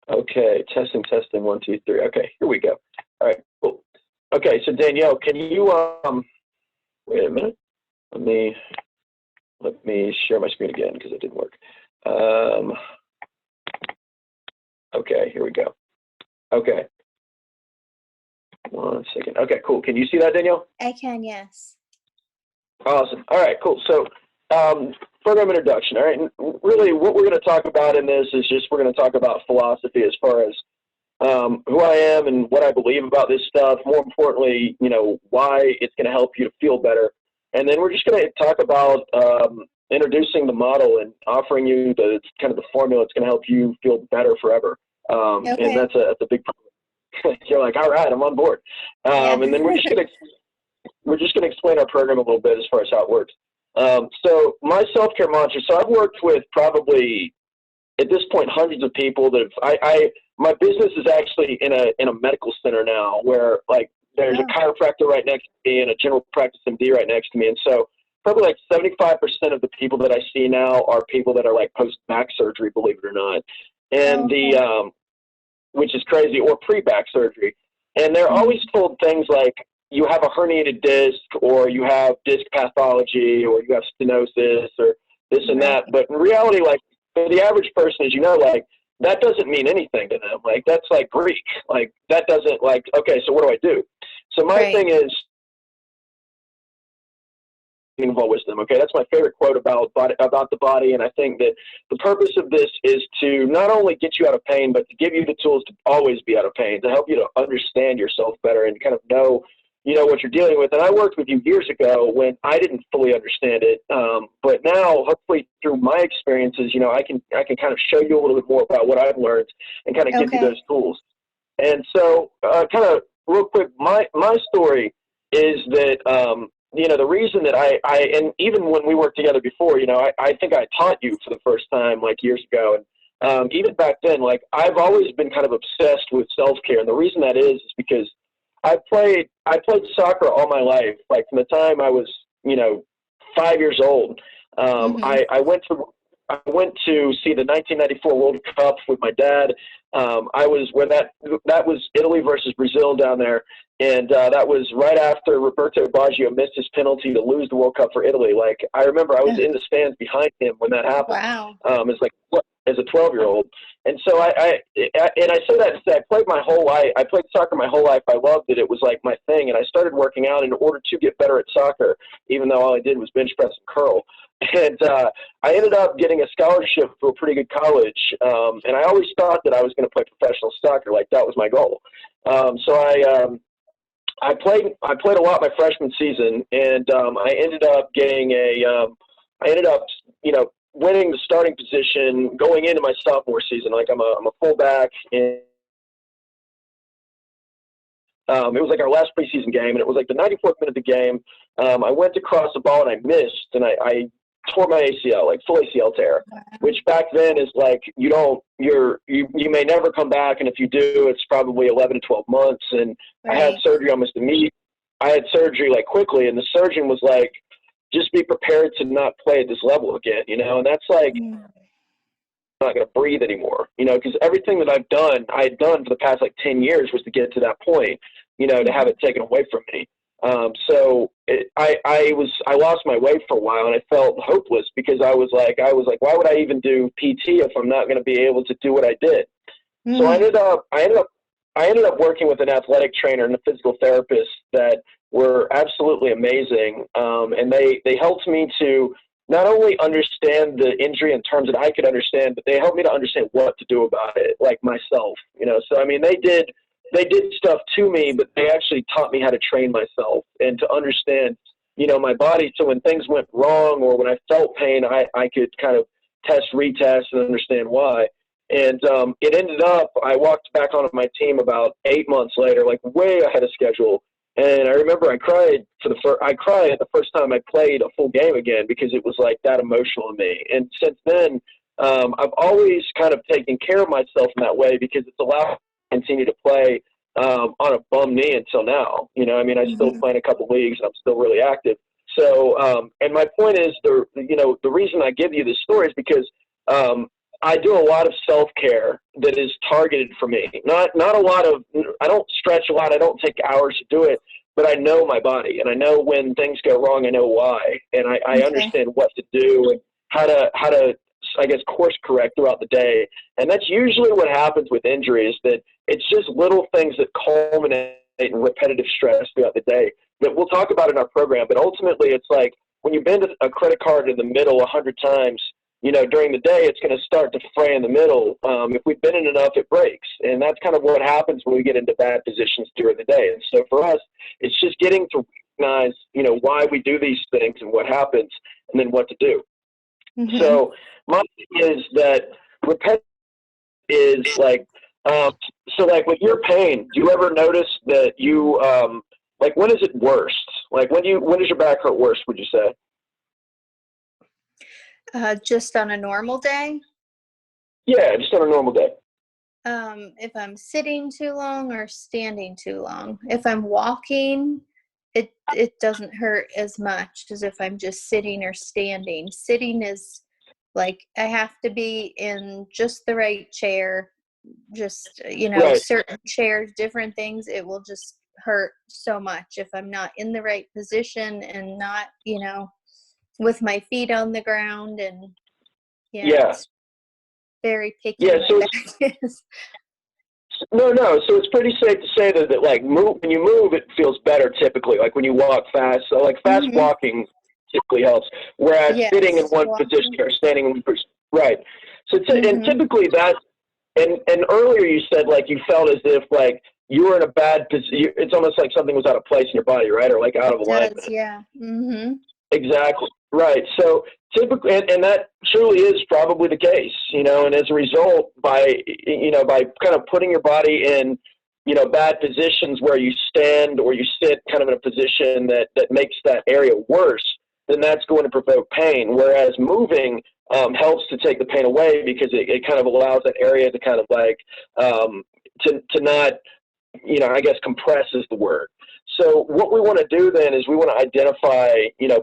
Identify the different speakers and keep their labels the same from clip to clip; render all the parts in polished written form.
Speaker 1: Okay, testing, 1, 2, 3. Okay, here we go. All right, cool. Okay, so Danielle, can you wait a minute? Let me share my screen again because it didn't work. Okay, here we go. Okay, 1 second. Okay, cool. Can you see that, Danielle?
Speaker 2: I can, yes.
Speaker 1: Awesome. All right, cool. So, program introduction. All right, and really, what we're going to talk about in this is just we're going to talk about philosophy as far as who I am and what I believe about this stuff. More importantly, why it's going to help you to feel better. And then we're just going to talk about introducing the model and offering you the kind of the formula that's going to help you feel better forever.
Speaker 2: Okay.
Speaker 1: And that's a big problem. You're like, all right, I'm on board.
Speaker 2: Yeah.
Speaker 1: And then we're just going to explain our program a little bit as far as how it works. So my self-care mantra. So I've worked with probably at this point hundreds of people that my business is actually in a medical center now, where like there's a chiropractor right next to me and a general practice MD right next to me, and so probably like 75% of the people that I see now are people that are like post back surgery, believe it or not, and which is crazy, or pre-back surgery, and they're always told things like you have a herniated disc, or you have disc pathology, or you have stenosis, or this and that. But in reality, like for the average person, as you know, like that doesn't mean anything to them. Like that's like Greek. Like that doesn't like, okay, so what do I do? So my thing is of all wisdom. Okay, that's my favorite quote about the body, and I think that the purpose of this is to not only get you out of pain, but to give you the tools to always be out of pain, to help you to understand yourself better and kind of know what you're dealing with. And I worked with you years ago when I didn't fully understand it, but now hopefully through my experiences, I can kind of show you a little bit more about what I've learned and kind of give you those tools. And so kind of real quick, my story is that the reason that I and even when we worked together before, I think I taught you for the first time like years ago, and even back then, like I've always been kind of obsessed with self-care, and the reason that is because I played soccer all my life. Like from the time I was, 5 years old, I went to see the 1994 World Cup with my dad. I was where that was Italy versus Brazil down there, and that was right after Roberto Baggio missed his penalty to lose the World Cup for Italy. Like I remember, I was in the stands behind him when that happened.
Speaker 2: Wow.
Speaker 1: As a 12-year-old. And so I say that to say I played my whole life. I played soccer my whole life. I loved it. It was like my thing. And I started working out in order to get better at soccer, even though all I did was bench press and curl. And I ended up getting a scholarship to a pretty good college. And I always thought that I was going to play professional soccer. Like that was my goal. So I played a lot my freshman season, and I ended up winning the starting position going into my sophomore season. Like I'm a fullback, and it was like our last preseason game, and it was like the 94th minute of the game. I went to cross the ball and I missed, and I tore my ACL, like full ACL tear, which back then is like you may never come back, and if you do, it's probably 11 to 12 months. And I had surgery almost immediately. I had surgery like quickly, and the surgeon was like, just be prepared to not play at this level again, and that's like, I'm not going to breathe anymore, because everything that I had done for the past like 10 years was to get to that point, to have it taken away from me. So I lost my way for a while, and I felt hopeless because I was like, why would I even do PT if I'm not going to be able to do what I did? So I ended up working with an athletic trainer and a physical therapist that were absolutely amazing. And they helped me to not only understand the injury in terms that I could understand, but they helped me to understand what to do about it, like myself, So, I mean, they did stuff to me, but they actually taught me how to train myself and to understand, my body. So when things went wrong or when I felt pain, I could kind of retest and understand why. And it ended up, I walked back onto my team about 8 months later, like way ahead of schedule. And I remember I cried the first time I played a full game again because it was like that emotional to me. And since then, I've always kind of taken care of myself in that way because it's allowed me to continue to play on a bum knee until now. I still play in a couple leagues and I'm still really active. So, and my point is the reason I give you this story is because I do a lot of self-care that is targeted for me. Not a lot of, I don't stretch a lot. I don't take hours to do it, but I know my body, and I know when things go wrong, I know why. And I understand what to do and how to, I guess, course correct throughout the day. And that's usually what happens with injuries, that it's just little things that culminate in repetitive stress throughout the day that we'll talk about in our program. But ultimately, it's like when you bend a credit card in the middle 100 times, during the day, it's going to start to fray in the middle. If we bend it enough, it breaks. And that's kind of what happens when we get into bad positions during the day. And so for us, it's just getting to recognize, why we do these things and what happens, and then what to do.
Speaker 2: Mm-hmm.
Speaker 1: So my thing is that repetitive is like, so like with your pain, do you ever notice that you, like, when is it worst? Like when does your back hurt worst, would you say?
Speaker 2: Just on a normal day?
Speaker 1: Yeah, just on a normal day.
Speaker 2: If I'm sitting too long or standing too long. If I'm walking, it doesn't hurt as much as if I'm just sitting or standing. Sitting is like I have to be in just the right chair, just,
Speaker 1: Right.
Speaker 2: certain chairs, different things. It will just hurt so much if I'm not in the right position and not, with my feet on the ground. And
Speaker 1: Yeah.
Speaker 2: it's very picky.
Speaker 1: Yeah, so
Speaker 2: my back is.
Speaker 1: No. So it's pretty safe to say that like when you move, it feels better typically. Like when you walk fast, so like fast
Speaker 2: Mm-hmm.
Speaker 1: walking typically helps. Whereas
Speaker 2: Yes,
Speaker 1: sitting in one
Speaker 2: walking.
Speaker 1: position or standing in one position, right? So
Speaker 2: Mm-hmm.
Speaker 1: and typically that. And earlier you said like you felt as if like you were in a bad position. It's almost like something was out of place in your body, right? Or like out of alignment.
Speaker 2: Does, yeah. Mm-hmm.
Speaker 1: Exactly. Right. So typically, and that truly is probably the case, and as a result, by kind of putting your body in, bad positions where you stand or you sit kind of in a position that makes that area worse, then that's going to provoke pain. Whereas moving helps to take the pain away because it kind of allows that area to kind of like, to not, I guess compress is the word. So what we want to do then is we want to identify,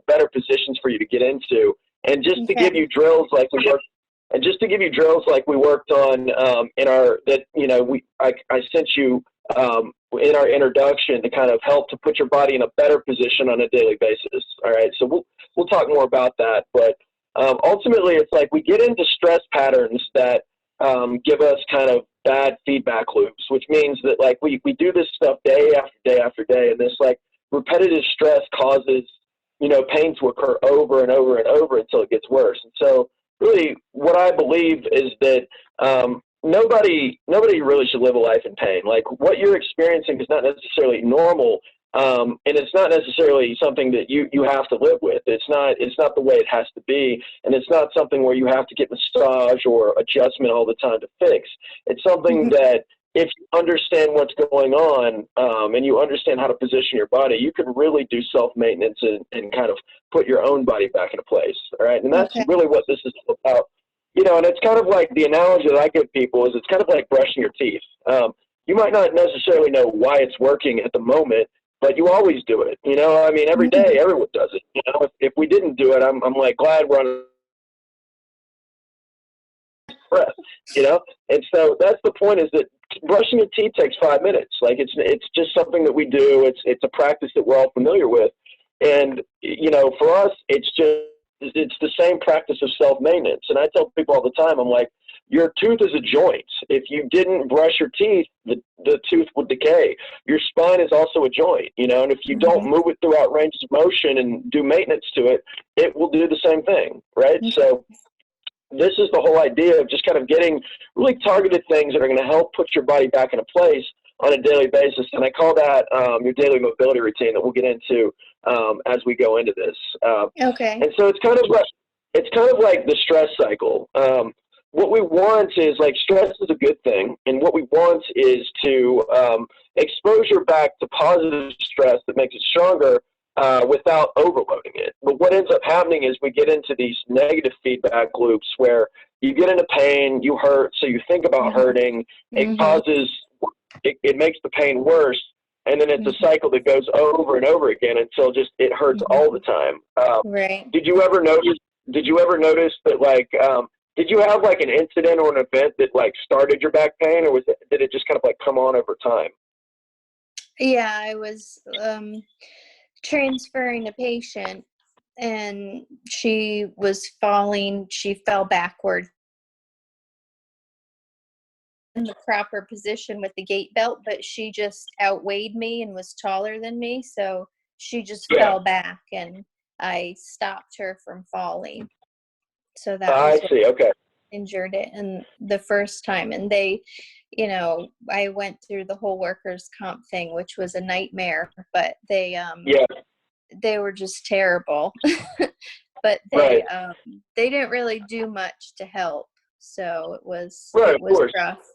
Speaker 1: better positions for you to get into, and just to give you drills like we worked, and just to give you drills like we worked on in our I sent you in our introduction to kind of help to put your body in a better position on a daily basis. All right, so we'll talk more about that, but ultimately it's like we get into stress patterns that give us kind of bad feedback loops, which means that like we do this stuff day after day after day, and this like repetitive stress causes pain to occur over and over and over until it gets worse. And so really what I believe is that nobody really should live a life in pain. Like what you're experiencing is not necessarily normal, and it's not necessarily something that you have to live with. It's not the way it has to be, and it's not something where you have to get massage or adjustment all the time to fix. It's something that if you understand what's going on and you understand how to position your body, you can really do self-maintenance and kind of put your own body back into place. All right, and that's really what this is about. And it's kind of like the analogy that I give people is it's kind of like brushing your teeth. You might not necessarily know why it's working at the moment, but you always do it. I mean, every day, everyone does it. If we didn't do it, I'm like glad we're on breath, And so that's the point, is that brushing your teeth takes 5 minutes. Like it's just something that we do. It's a practice that we're all familiar with. And, for us, it's the same practice of self-maintenance. And I tell people all the time, I'm like, your tooth is a joint. If you didn't brush your teeth, the tooth would decay. Your spine is also a joint, and if you don't move it throughout range of motion and do maintenance to it, it will do the same thing, right? So this is the whole idea of just kind of getting really targeted things that are going to help put your body back into place on a daily basis. And I call that your daily mobility routine that we'll get into as we go into this.
Speaker 2: Okay.
Speaker 1: And so it's kind of like the stress cycle. What we want is like stress is a good thing. And what we want is to exposure back to positive stress that makes it stronger without overloading it. But what ends up happening is we get into these negative feedback loops where you get into pain, you hurt, so you think about hurting. It causes, it makes the pain worse, and then it's a cycle that goes over and over again until just it hurts all the time.
Speaker 2: Right.
Speaker 1: Did you ever notice that like did you have like an incident or an event that like started your back pain, or did it just kind of like come on over time?
Speaker 2: Yeah, I was transferring a patient, and she was falling. She fell backward in the proper position with the gait belt, but she just outweighed me and was taller than me, so she just
Speaker 1: Yeah,
Speaker 2: fell back, and I stopped her from falling. So that
Speaker 1: I
Speaker 2: was what
Speaker 1: see. Okay.
Speaker 2: injured it and the first time. And they, I went through the whole workers comp thing, which was a nightmare, but
Speaker 1: Yeah.
Speaker 2: they were just terrible. But
Speaker 1: Right.
Speaker 2: they didn't really do much to help, so
Speaker 1: Right.
Speaker 2: it
Speaker 1: Of
Speaker 2: was
Speaker 1: course.
Speaker 2: rough.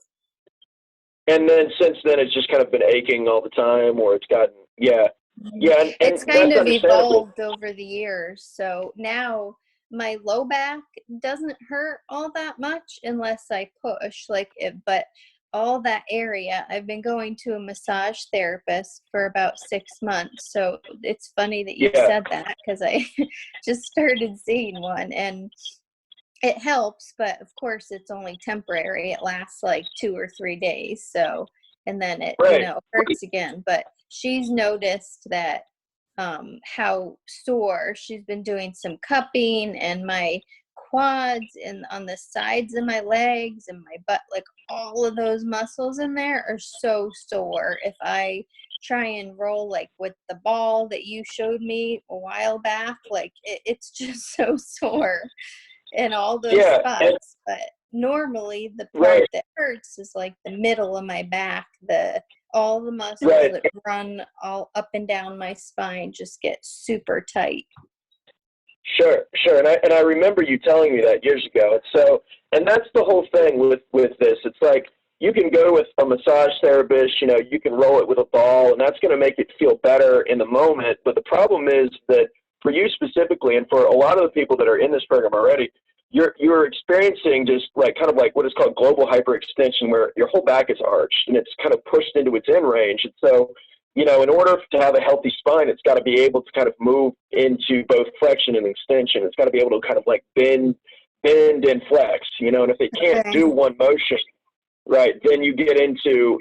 Speaker 1: And then since then, it's just kind of been aching all the time, or it's gotten, yeah,
Speaker 2: Mhm.
Speaker 1: yeah,
Speaker 2: It's
Speaker 1: and
Speaker 2: kind
Speaker 1: that's
Speaker 2: of
Speaker 1: understandable.
Speaker 2: evolved over the years. So now my low back doesn't hurt all that much unless I push, like it, but all that area, I've been going to a massage therapist for about 6 months. So it's funny that you
Speaker 1: Yeah.
Speaker 2: said that, because I just started seeing one, and it helps, but of course it's only temporary. It lasts like 2 or 3 days. So, and then it,
Speaker 1: Right.
Speaker 2: hurts again. But she's noticed that how sore she's been doing some cupping, and my quads and on the sides of my legs and my butt, like all of those muscles in there are so sore. If I try and roll like with the ball that you showed me a while back, like it's just so sore in all those
Speaker 1: Yeah. And
Speaker 2: spots. But normally the part
Speaker 1: right.
Speaker 2: that hurts is like the middle of my back, all the muscles
Speaker 1: Right.
Speaker 2: that run all up and down my spine just get super tight.
Speaker 1: Sure. Sure. And I remember you telling me that years ago. And so, and that's the whole thing with this. It's like you can go with a massage therapist. You can roll it with a ball, and that's going to make it feel better in the moment. But the problem is that for you specifically, and for a lot of the people that are in this program already, you're experiencing just like kind of like what is called global hyperextension, where your whole back is arched and it's kind of pushed into its end range. And so, in order to have a healthy spine, it's got to be able to kind of move into both flexion and extension. It's got to be able to kind of like bend and flex. And if it can't
Speaker 2: Okay.
Speaker 1: do one motion, right, then you get into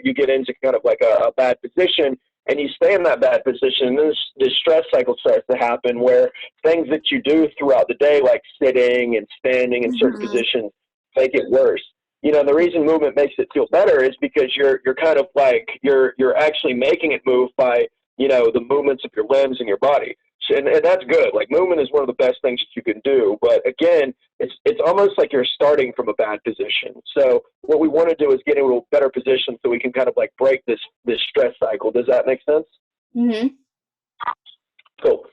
Speaker 1: kind of like a bad position, and you stay in that bad position. And this stress cycle starts to happen, where things that you do throughout the day, like sitting and standing in certain
Speaker 2: Mhm.
Speaker 1: positions, make it worse. The reason movement makes it feel better is because you're kind of like you're actually making it move by the movements of your limbs and your body. And that's good. Like, movement is one of the best things that you can do. But again, it's almost like you're starting from a bad position. So what we want to do is get into a better position so we can kind of like break this stress cycle. Does that make sense?
Speaker 2: Mhm.
Speaker 1: Cool.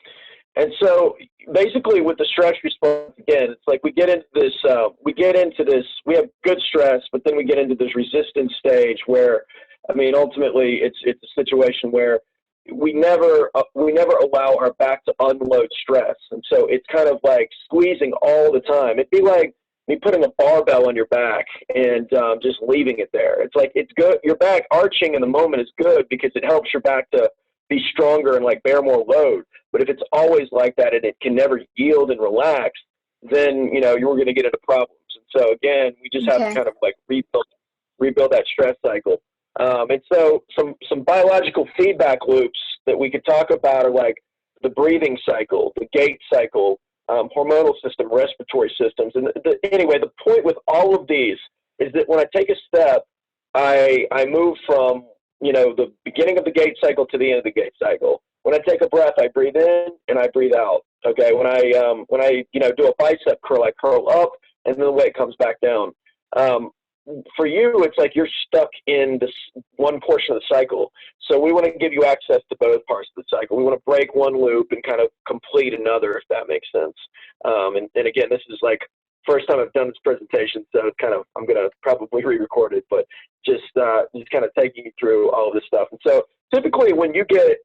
Speaker 1: And so basically with the stress response, again, it's like we get into this, we have good stress, but then we get into this resistance stage where, I mean, ultimately it's a situation where we never allow our back to unload stress. And so it's kind of like squeezing all the time. It'd be like me putting a barbell on your back and just leaving it there. It's like, it's good. Your back arching in the moment is good because it helps your back to be stronger and like bear more load. But if it's always like that and it can never yield and relax, then you're going to get into problems. And so again, we just have to
Speaker 2: Okay.
Speaker 1: kind of like rebuild that stress cycle. And so some biological feedback loops that we could talk about are like the breathing cycle, the gait cycle, hormonal system, respiratory systems. And anyway, the point with all of these is that when I take a step, I move from the beginning of the gait cycle to the end of the gait cycle. When I take a breath, I breathe in and I breathe out. Okay. When I do a bicep curl, I curl up and then the weight comes back down. For you, it's like you're stuck in this one portion of the cycle. So we want to give you access to both parts of the cycle. We want to break one loop and kind of complete another, if that makes sense. And again, this is like first time I've done this presentation, so it's kind of, I'm going to probably re-record it, but just kind of taking you through all of this stuff. And so typically when you get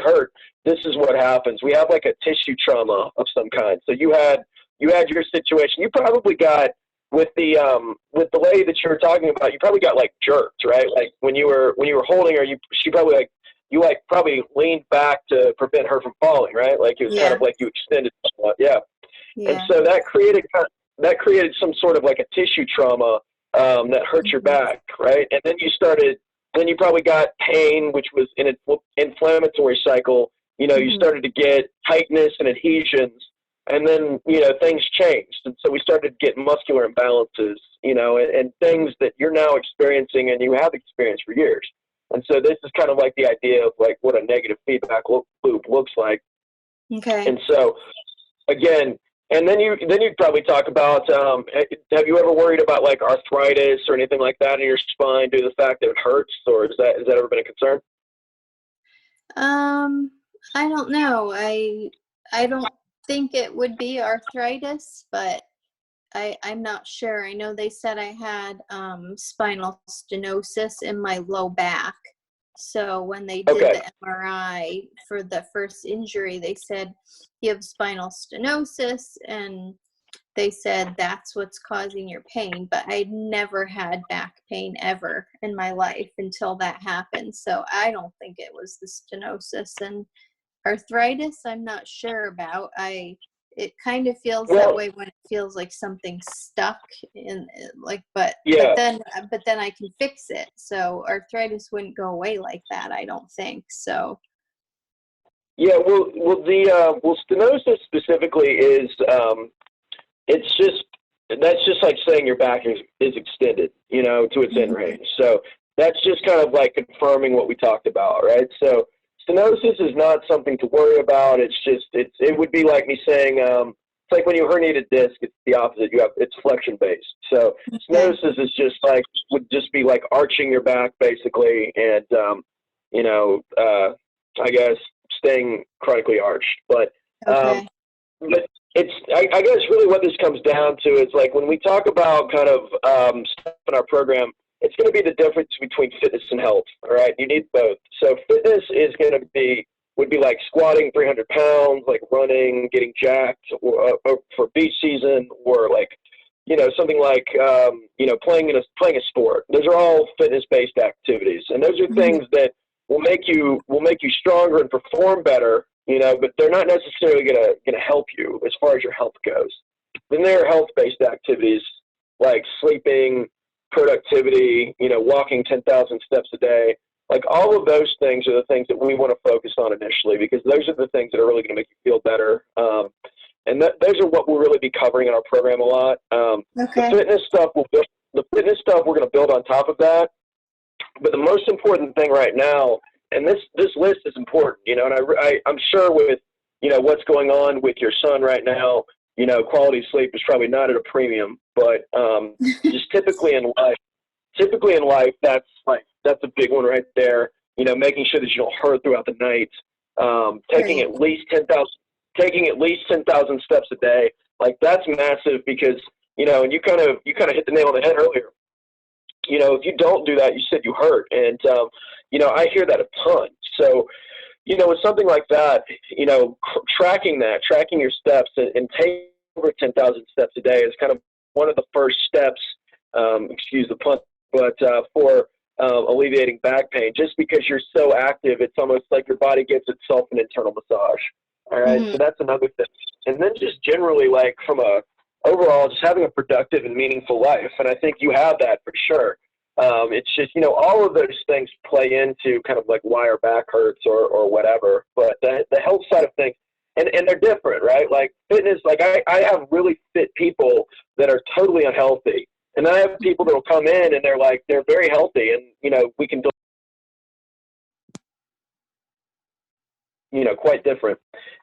Speaker 1: hurt, this is what happens. We have like a tissue trauma of some kind. So you had your situation. You probably got with the lady that you were talking about. You probably got like jerked, right? Like when you were holding her, she probably like you like probably leaned back to prevent her from falling, right? Like it was kind
Speaker 2: Yeah.
Speaker 1: of like you extended somewhat, yeah. And
Speaker 2: Yeah.
Speaker 1: so that created that created some sort of like a tissue trauma that hurt your back, right? And then you probably got pain, which was an inflammatory cycle. You know, you started to get tightness and adhesions, and then, you know, things changed. And so we started to get muscular imbalances, you know, and things that you're now experiencing and you have experienced for years. And so this is kind of like the idea of like what a negative feedback loop looks like.
Speaker 2: Okay.
Speaker 1: And so, again, and then you'd probably talk about, have you ever worried about like arthritis or anything like that in your spine due to the fact that it hurts, or has that ever been a concern?
Speaker 2: I don't know. I don't think it would be arthritis, but I'm not sure. I know they said I had spinal stenosis in my low back. So when they did the MRI for the first injury, they said you have spinal stenosis, and they said that's what's causing your pain. But I'd never had back pain ever in my life until that happened. So I don't think it was the stenosis. And arthritis, I'm not sure about. It kind of feels that way when it feels like something's stuck in, like, but then I can fix it. So arthritis wouldn't go away like that, I don't think. So
Speaker 1: yeah, well, stenosis specifically is that's just like saying your back is extended, you know, to its end range. So that's just kind of like confirming what we talked about, right? So stenosis is not something to worry about. It would be like me saying, it's like when you herniate a disc, it's the opposite. It's flexion based. So stenosis is would just be like arching your back basically, and you know, I guess staying chronically arched. But I guess really what this comes down to is like when we talk about kind of stuff in our program, it's going to be the difference between fitness and health. All right, you need both. So fitness would be like squatting 300 pounds, like running, getting jacked, or for beach season, or like, you know, something like you know, playing a sport. Those are all fitness-based activities, and those are things that will make you stronger and perform better. You know, but they're not necessarily gonna help you as far as your health goes. Then there are health-based activities like sleeping, productivity, you know, walking 10,000 steps a day. Like all of those things are the things that we want to focus on initially, because those are the things that are really going to make you feel better. And those are what we'll really be covering in our program a lot. The fitness stuff we're going to build on top of that. But the most important thing right now, and this list is important, you know, and I'm sure with, you know, what's going on with your son right now, you know, quality sleep is probably not at a premium, but just typically in life, that's a big one right there. You know, making sure that you don't hurt throughout the night, taking at least 10,000 steps a day. Like that's massive, because, you know, and you kind of hit the nail on the head earlier. You know, if you don't do that, you said you hurt, and you know, I hear that a ton. So, you know, with something like that, you know, tracking your steps and taking over 10,000 steps a day is kind of one of the first steps, excuse the pun, but for alleviating back pain. Just because you're so active, it's almost like your body gives itself an internal massage. All right, so that's another thing. And then just generally, like from overall, just having a productive and meaningful life. And I think you have that for sure. It's just, you know, all of those things play into kind of like why our back hurts or whatever. But the health side of things, and they're different, right? Like fitness, like I have really fit people that are totally unhealthy. And then I have people that will come in and they're very healthy, and, you know, we can do, you know, quite different.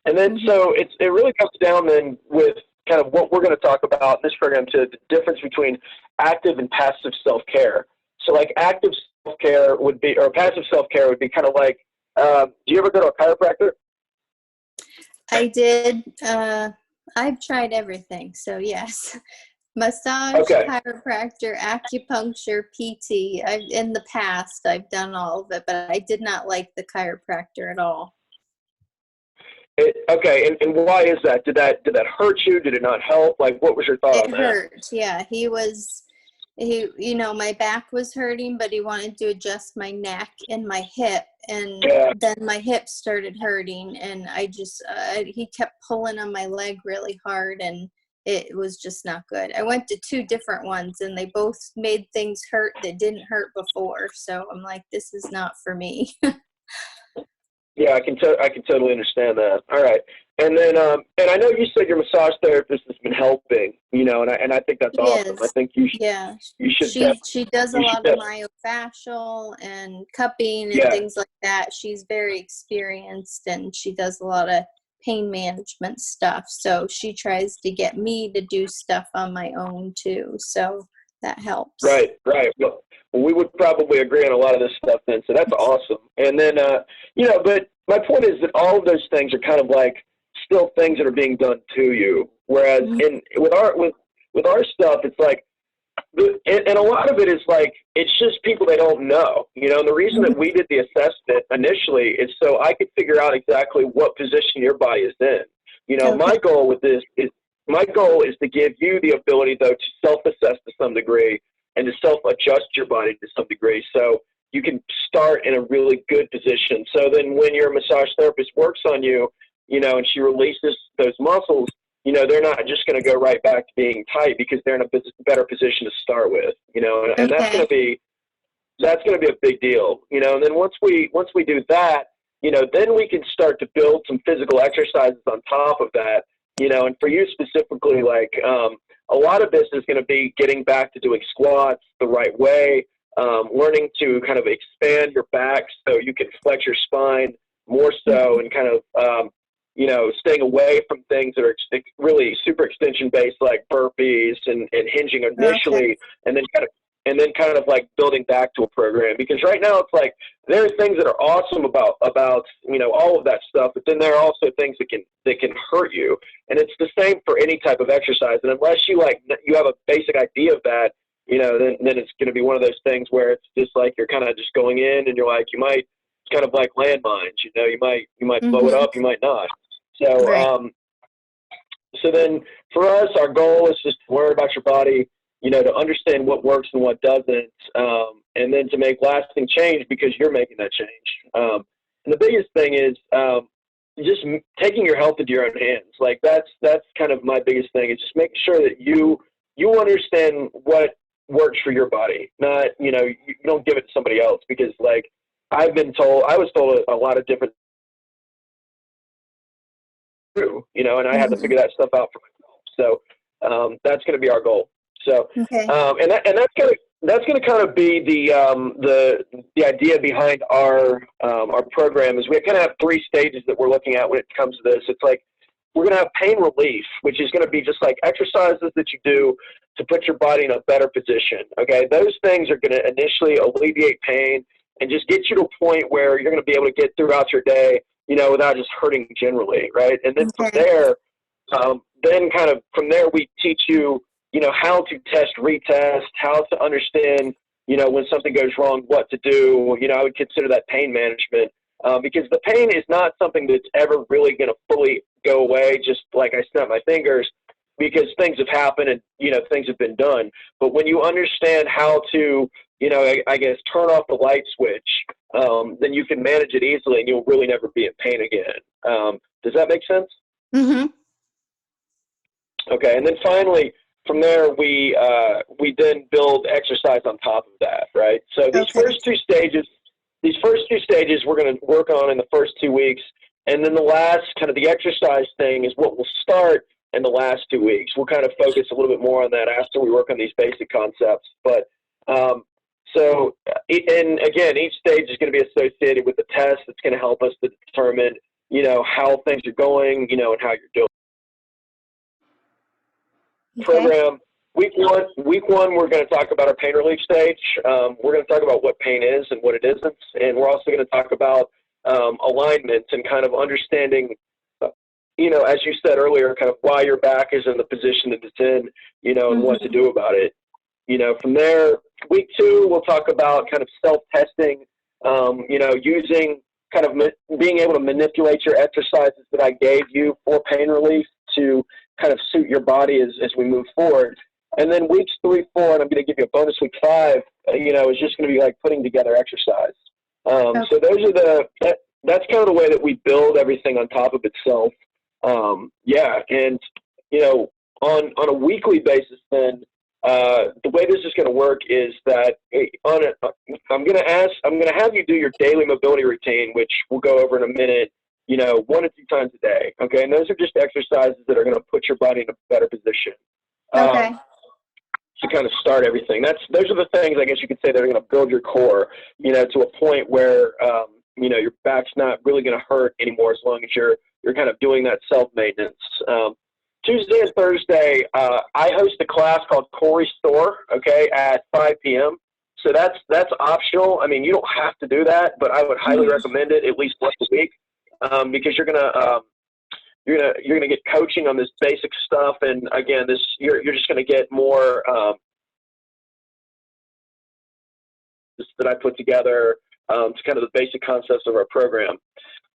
Speaker 1: And then, so it really comes down then with kind of what we're going to talk about in this program, to the difference between active and passive self-care. So like active self-care would be, or passive self-care would be kind of like, do you ever go to a chiropractor?
Speaker 2: I did. I've tried everything. So yes, massage, chiropractor, acupuncture, PT. In the past, I've done all of it, but I did not like the chiropractor at all.
Speaker 1: And why is that? Did that hurt you? Did it not help? Like, what was your thought on that? It
Speaker 2: hurt. Yeah, you know, my back was hurting, but he wanted to adjust my neck and my hip, and then my hip started hurting, and I just he kept pulling on my leg really hard, and it was just not good. I went to 2 different ones and they both made things hurt that didn't hurt before. So I'm like, this is not for me.
Speaker 1: Yeah, I can totally understand that. All right. And then, and I know you said your massage therapist has been helping, you know, and I think that's
Speaker 2: She
Speaker 1: awesome. I
Speaker 2: is.
Speaker 1: think
Speaker 2: Yeah.
Speaker 1: you should,
Speaker 2: She does a lot of myofascial and cupping and
Speaker 1: yeah.
Speaker 2: things like that. She's very experienced and she does a lot of pain management stuff. So she tries to get me to do stuff on my own too. So that helps.
Speaker 1: Right, right. Well, we would probably agree on a lot of this stuff then, so that's awesome. And then, you know, but my point is that all of those things are kind of like still things that are being done to you. Whereas with our stuff, it's like, and a lot of it is like, it's just people they don't know, you know, and the reason that we did the assessment initially is so I could figure out exactly what position your body is in. You know, my goal with this is, my goal is to give you the ability, though, to self-assess to some degree and to self-adjust your body to some degree so you can start in a really good position. So then when your massage therapist works on you, you know, and she releases those muscles, you know, they're not just going to go right back to being tight because they're in a better position to start with, you know, and that's going to be a big deal, you know. And then once we do that, you know, then we can start to build some physical exercises on top of that, you know. And for you specifically, like a lot of this is going to be getting back to doing squats the right way, learning to kind of expand your back so you can flex your spine more so, and kind of you know, staying away from things that are really super extension based, like burpees and hinging initially, and then kind of like building back to a program. Because right now it's like there are things that are awesome about you know, all of that stuff, but then there are also things that can hurt you. And it's the same for any type of exercise. And unless you have a basic idea of that, you know, then it's going to be one of those things where it's just like you're kind of just going in and you're like, you might, it's kind of like landmines, you know, you might blow it up, you might not. So, so then for us, our goal is just to learn about your body, you know, to understand what works and what doesn't, and then to make lasting change because you're making that change. And the biggest thing is just taking your health into your own hands. Like that's kind of my biggest thing, is just making sure that you understand what works for your body, not, you know, you don't give it to somebody else, because like I was told a lot of different, you know, and I had to figure that stuff out for myself. So that's going to be our goal. So and that's going to kind of be the idea behind our program. Is we kind of have 3 stages that we're looking at when it comes to this. It's like we're going to have pain relief, which is going to be just like exercises that you do to put your body in a better position. Okay, those things are going to initially alleviate pain and just get you to a point where you're going to be able to get throughout your day, you know, without just hurting generally, right? And then from there, we teach you, you know, how to retest, how to understand, you know, when something goes wrong, what to do. You know, I would consider that pain management, because the pain is not something that's ever really going to fully go away, just like I snap my fingers, because things have happened and, you know, things have been done. But when you understand how to, you know, I guess turn off the light switch, then you can manage it easily and you'll really never be in pain again. Does that make sense?
Speaker 2: Mm-hmm.
Speaker 1: Okay. And then finally, from there, we then build exercise on top of that, right? So these first two stages, we're going to work on in the first 2 weeks. And then the last kind of the exercise thing is what will start in the last 2 weeks. We'll kind of focus a little bit more on that after we work on these basic concepts. But and again, each stage is going to be associated with a test that's going to help us to determine, you know, how things are going, you know, and how you're doing. Program week one, we're going to talk about our pain relief stage. We're going to talk about what pain is and what it isn't, and we're also going to talk about alignment and kind of understanding, you know, as you said earlier, kind of why your back is in the position that it's in, you know, and what to do about it. You know, from there, week 2, we'll talk about kind of self-testing, you know, using kind of being able to manipulate your exercises that I gave you for pain relief to kind of suit your body as we move forward. And then weeks 3, 4, and I'm going to give you a bonus week 5, you know, is just going to be like putting together exercise. So those are that's kind of the way that we build everything on top of itself. Yeah. And, you know, on a weekly basis, then the way this is going to work is that I'm going to have you do your daily mobility routine, which we'll go over in a minute. 1 to 2 times a day. Okay, and those are just exercises that are going to put your body in a better position.
Speaker 2: Okay.
Speaker 1: To kind of start everything. Those are the things, I guess you could say, that are going to build your core, to a point where, your back's not really going to hurt anymore as long as you're kind of doing that self-maintenance. Tuesday and Thursday, I host a class called Core Restore, okay, at 5 p.m. So that's optional. I mean, you don't have to do that, but I would highly recommend it at least once a week, because you're gonna get coaching on this basic stuff, and again, you're just gonna get more that I put together to kind of the basic concepts of our program.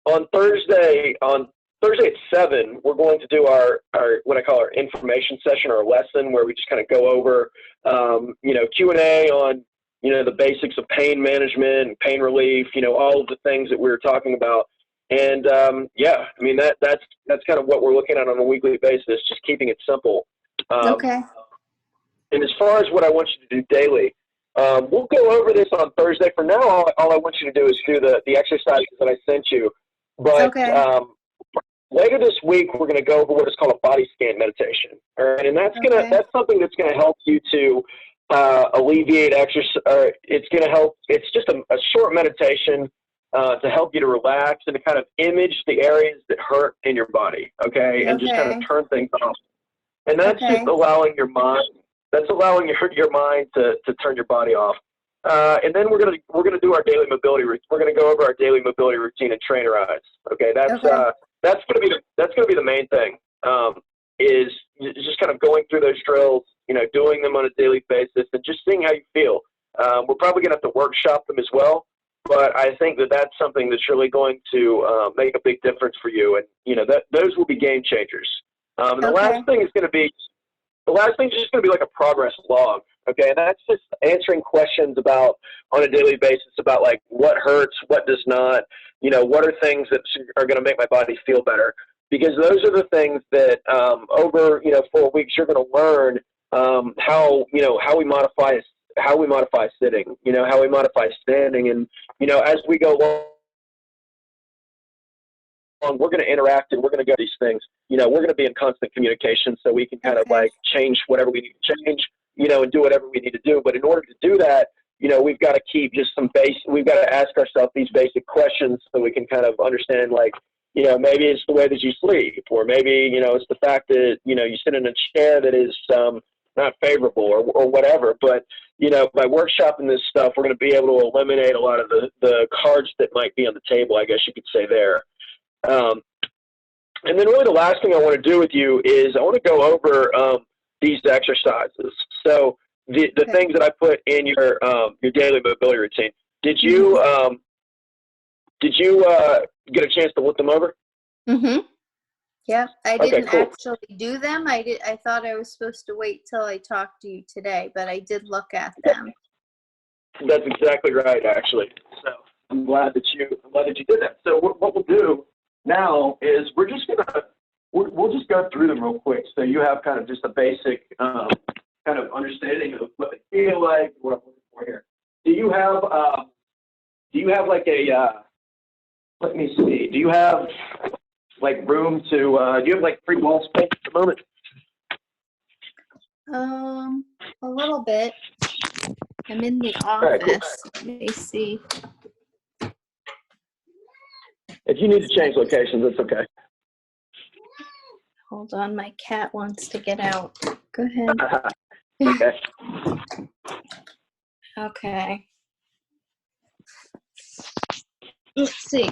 Speaker 1: On Thursday at 7, we're going to do our what I call our information session, or a lesson, where we just kind of go over Q&A on the basics of pain management and pain relief, all of the things that we were talking about. And I mean that's kind of what we're looking at on a weekly basis, just keeping it simple.
Speaker 2: Okay.
Speaker 1: And as far as what I want you to do daily, we'll go over this on Thursday. For now, all I want you to do is do the exercises that I sent you. But later this week, we're going to go over what is called a body scan meditation. All right, and that's something that's going to help you to alleviate exercise. It's going to help. It's just a short meditation to help you to relax and to kind of image the areas that hurt in your body. Okay, and just kind of turn things off. And that's just allowing your mind. That's allowing your mind to turn your body off. And then we're gonna do our daily mobility. We're gonna go over our daily mobility routine and trainerize. Okay, that's gonna be the main thing. Is just kind of going through those drills, doing them on a daily basis, and just seeing how you feel. We're probably gonna have to workshop them as well, but I think that's something that's really going to make a big difference for you, and those will be game changers. The last thing is just going to be like a progress log, okay? And that's just answering questions on a daily basis about like what hurts, what does not, what are things that are going to make my body feel better. Because those are the things that over 4 weeks you're going to learn how we modify sitting, how we modify standing, and as we go along, we're going to interact and we're going to go these things. We're going to be in constant communication, so we can kind of like change whatever we need to change, and do whatever we need to do. But in order to do that, we've got to keep just we've got to ask ourselves these basic questions so we can kind of understand, like, maybe it's the way that you sleep, or maybe, it's the fact that, you sit in a chair that is not favorable, or whatever. But, by workshopping this stuff, we're going to be able to eliminate a lot of the cards that might be on the table, I guess you could say there. And then really the last thing I want to do with you is I want to go over these exercises. So the things that I put in your daily mobility routine. Did you get a chance to look them over?
Speaker 2: Mm-hmm. Yeah, I didn't actually do them. I thought I was supposed to wait till I talked to you today, but I did look at them.
Speaker 1: That's exactly right, actually. So I'm glad that you did that. So what we'll do now is we'll just go through them real quick, so you have kind of just a basic kind of understanding of what they feel like, what I'm looking for here. Do you have like a let me see, do you have like room to do you have like free wall space at the moment?
Speaker 2: A little bit. I'm in the office. Right, cool. Let me see.
Speaker 1: If you need to change locations, it's okay.
Speaker 2: Hold on, my cat wants to get out. Go ahead.
Speaker 1: Okay.
Speaker 2: Okay. Let's see.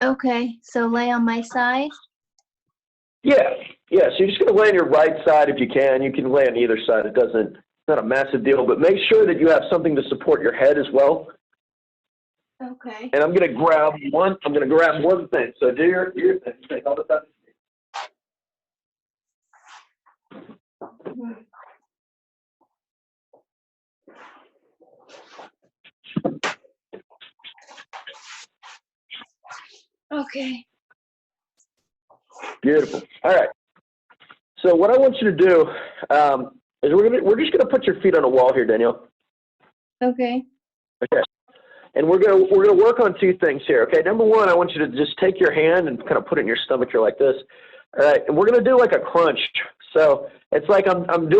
Speaker 2: Okay, so lay on my side?
Speaker 1: Yeah. So you're just going to lay on your right side if you can. You can lay on either side. It's not a massive deal, but make sure that you have something to support your head as well.
Speaker 2: Okay.
Speaker 1: And I'm going to grab one thing. So do your thing. Take all the time.
Speaker 2: Okay.
Speaker 1: Beautiful. All right. So what I want you to do is we're just gonna put your feet on a wall here, Danielle.
Speaker 2: Okay.
Speaker 1: Okay. And we're gonna work on two things here. Okay. Number one, I want you to just take your hand and kind of put it in your stomach here like this. All right. And we're gonna do like a crunch. So it's like I'm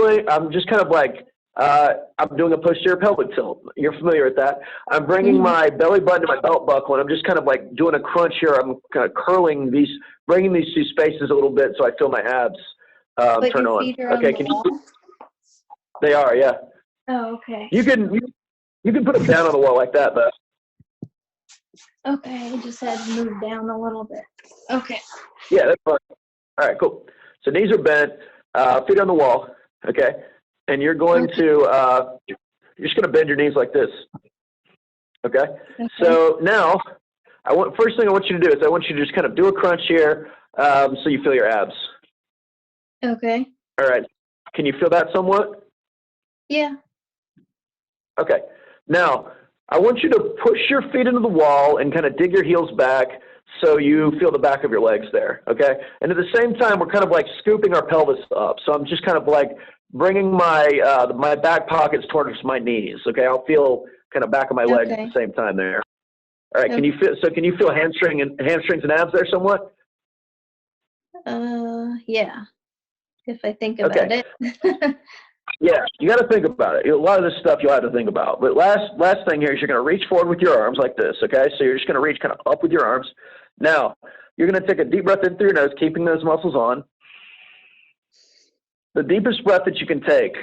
Speaker 1: just kind of like I'm doing a posterior pelvic tilt. You're familiar with that. I'm bringing my belly button to my belt buckle, and I'm just kind of like doing a crunch here. I'm kind of curling bringing these two spaces a little bit so I feel my abs turn on. Okay. Can you? They are, yeah.
Speaker 2: Oh, okay.
Speaker 1: You can put them down on the wall like that, but.
Speaker 2: Okay, I just had to move down a little bit. Okay.
Speaker 1: Yeah, that's fine. All right, cool. So knees are bent, feet on the wall, okay? And you're going to, you're just going to bend your knees like this, okay? So now, first thing I want you to do is I want you to just kind of do a crunch here so you feel your abs.
Speaker 2: Okay.
Speaker 1: All right. Can you feel that somewhat?
Speaker 2: Yeah.
Speaker 1: Okay. Now, I want you to push your feet into the wall and kind of dig your heels back so you feel the back of your legs there, okay? And at the same time, we're kind of like scooping our pelvis up. So I'm just kind of like bringing my back pockets towards my knees, okay? I'll feel kind of back of my legs at the same time there. All right, can you feel hamstrings and abs there somewhat?
Speaker 2: Yeah, if I think about it.
Speaker 1: Yeah, you got to think about it. A lot of this stuff you'll have to think about. But last thing here is you're going to reach forward with your arms like this, okay? So you're just going to reach kind of up with your arms. Now, you're going to take a deep breath in through your nose, keeping those muscles on. The deepest breath that you can take,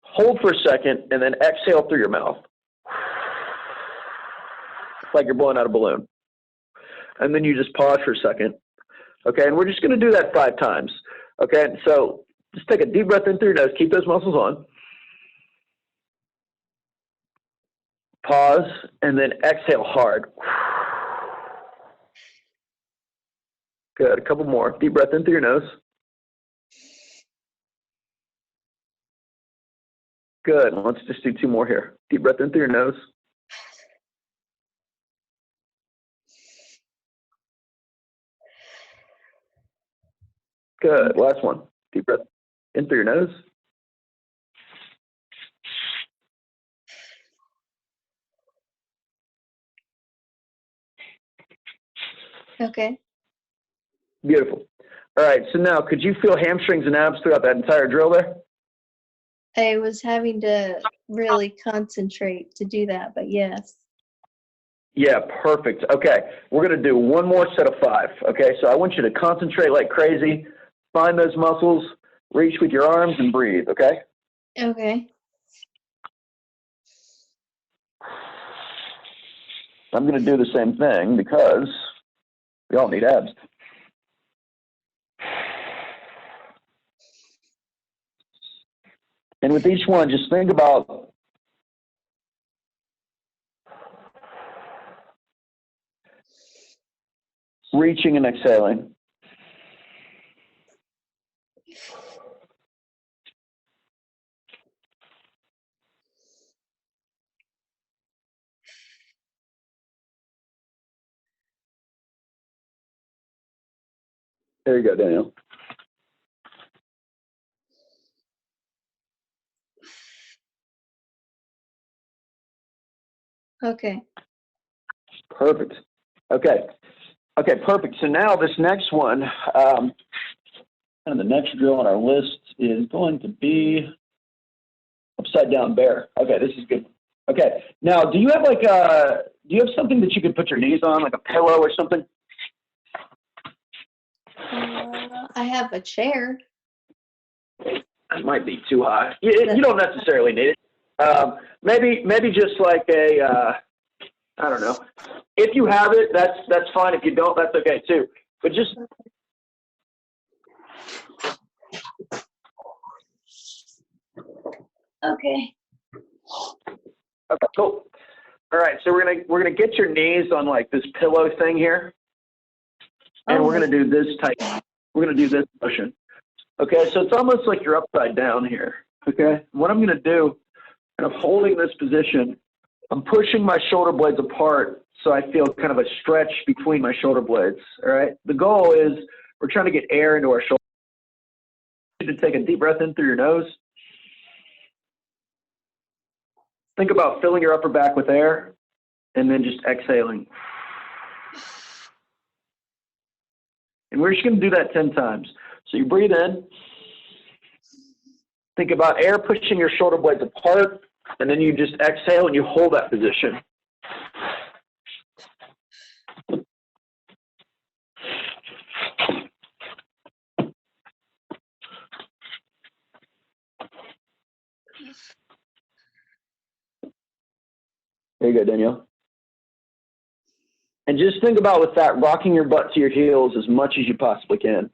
Speaker 1: hold for a second, and then exhale through your mouth. It's like you're blowing out a balloon. And then you just pause for a second, okay? And we're just going to do that 5 times, okay? So just take a deep breath in through your nose. Keep those muscles on. Pause, and then exhale hard. Good. A couple more. Deep breath in through your nose. Good. Let's just do 2 more here. Deep breath in through your nose. Good. Last one. Deep breath in through your nose.
Speaker 2: Okay.
Speaker 1: Beautiful. All right. So now, could you feel hamstrings and abs throughout that entire drill there?
Speaker 2: I was having to really concentrate to do that, but yes.
Speaker 1: Yeah, perfect. Okay. We're going to do one more set of 5. Okay. So I want you to concentrate like crazy. Find those muscles. Reach with your arms and breathe. Okay.
Speaker 2: Okay.
Speaker 1: I'm going to do the same thing because we all need abs. And with each one, just think about reaching and exhaling. There you go, Daniel.
Speaker 2: Okay.
Speaker 1: Perfect. Okay. Okay, perfect. So now this next one, kind of the next drill on our list is going to be upside down bear. Okay, this is good. Okay. Now, do you have do you have something that you could put your knees on, like a pillow or something?
Speaker 2: I have a chair.
Speaker 1: That might be too high. You don't necessarily need it. Maybe just like a, I don't know. If you have it, that's fine. If you don't, that's okay too. But just
Speaker 2: okay.
Speaker 1: okay, cool. All right, so we're gonna get your knees on like this pillow thing here, and we're gonna do this type. We're gonna do this motion. Okay, so it's almost like you're upside down here. Okay, what I'm gonna do, kind of holding this position, I'm pushing my shoulder blades apart so I feel kind of a stretch between my shoulder blades. All right, the goal is
Speaker 3: We're trying to get air into our shoulders. To take a deep breath in through your nose. Think about filling your upper back with air and then just exhaling. And we're just going to do that 10 times. So you breathe in. Think about air pushing your shoulder blades apart, and then you just exhale and you hold that position. There you go, Danielle. And just think about with that, rocking your butt to your heels as much as you possibly can.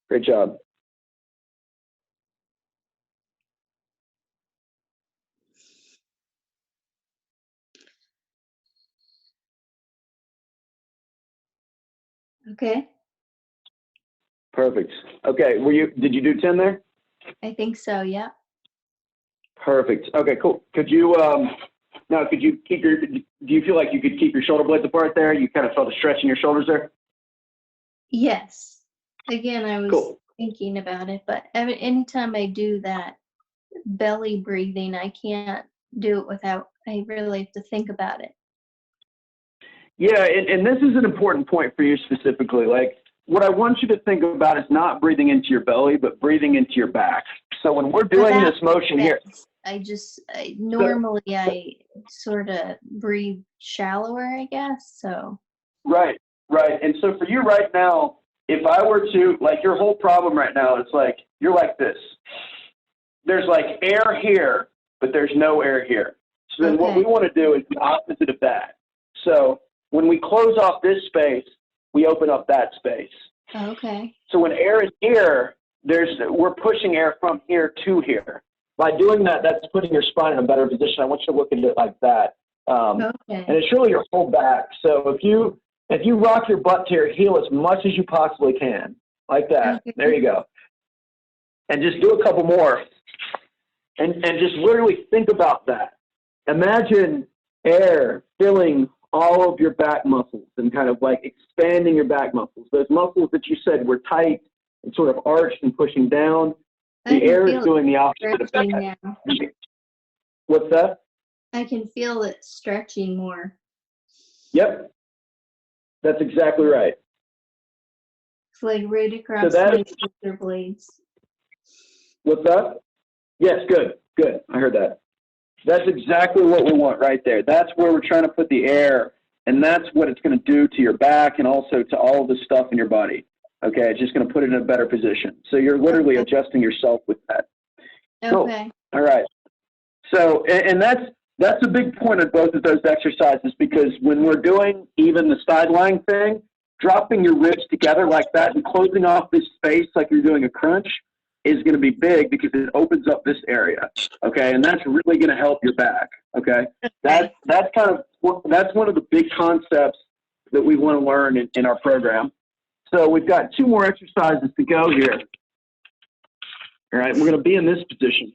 Speaker 3: Great job.
Speaker 2: Okay.
Speaker 3: Perfect. Okay, did you do 10 there?
Speaker 2: I think so, yeah.
Speaker 3: Perfect. Okay, cool. Could you now do you feel like you could keep your shoulder blades apart there? You kind of felt a stretch in your shoulders there?
Speaker 2: Yes. Again, I was
Speaker 3: Cool.
Speaker 2: thinking about it, but anytime I do that belly breathing, I can't do it without, I really have to think about it.
Speaker 3: Yeah, and this is an important point for you specifically. Like, what I want you to think about is not breathing into your belly, but breathing into your back. So when we're doing this motion here,
Speaker 2: normally I sort of breathe shallower, I guess. So.
Speaker 3: Right. And so for you right now, if I were to, like, your whole problem right now, it's like, you're like this. There's like air here, but there's no air here. So then what we want to do is the opposite of that. So when we close off this space, we open up that space.
Speaker 2: Okay.
Speaker 3: So when air is here, we're pushing air from here to here. By doing that, that's putting your spine in a better position. I want you to look at it like that. And it's really your whole back. So if you rock your butt to your heel as much as you possibly can, like that, there you go. And just do a couple more. And just literally think about that. Imagine air filling all of your back muscles and kind of like expanding your back muscles. Those muscles that you said were tight and sort of arched and pushing down, the air is doing the opposite of that. Now. What's that?
Speaker 2: I can feel it stretching more.
Speaker 3: Yep. That's exactly right.
Speaker 2: It's like right across my shoulder blades.
Speaker 3: What's that? Yes, good. I heard that. That's exactly what we want right there. That's where we're trying to put the air, and that's what it's going to do to your back and also to all of the stuff in your body. Okay, it's just going to put it in a better position. So you're literally adjusting yourself with that.
Speaker 2: Okay.
Speaker 3: Cool. All right. So, and that's a big point of both of those exercises, because when we're doing even the side lying thing, dropping your ribs together like that and closing off this space like you're doing a crunch is going to be big because it opens up this area. Okay, and that's really going to help your back. Okay, that's one of the big concepts that we want to learn in our program. So we've got 2 more exercises to go here. All right, we're going to be in this position.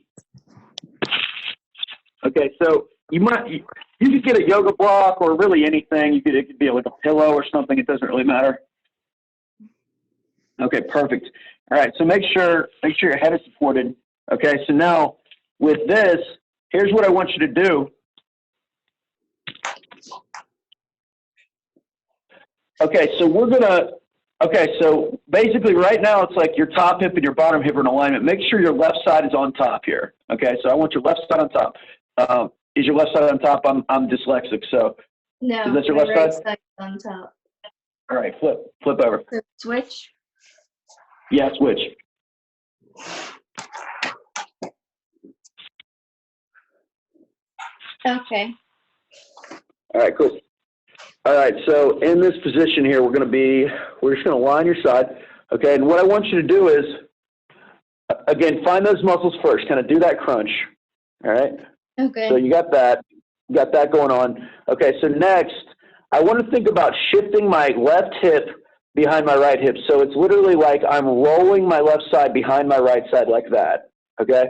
Speaker 3: Okay, so you could get a yoga block or really anything. It could be like a pillow or something. It doesn't really matter. Okay, perfect. All right, so make sure your head is supported. Okay, so now with this, here's what I want you to do. Okay, so basically right now it's like your top hip and your bottom hip are in alignment. Make sure your left side is on top here. Okay, so I want your left side on top. Is your left side on top? I'm dyslexic, so.
Speaker 2: No,
Speaker 3: is that your left
Speaker 2: right
Speaker 3: side?
Speaker 2: side on top.
Speaker 3: All right, flip over.
Speaker 2: So switch?
Speaker 3: Yeah, switch.
Speaker 2: Okay.
Speaker 3: All right, cool. All right, so in this position here, we're just going to lie on your side, okay? And what I want you to do is, again, find those muscles first, kind of do that crunch, all right?
Speaker 2: Okay.
Speaker 3: So you got that going on. Okay, so next, I want to think about shifting my left hip behind my right hip. So it's literally like I'm rolling my left side behind my right side like that, okay?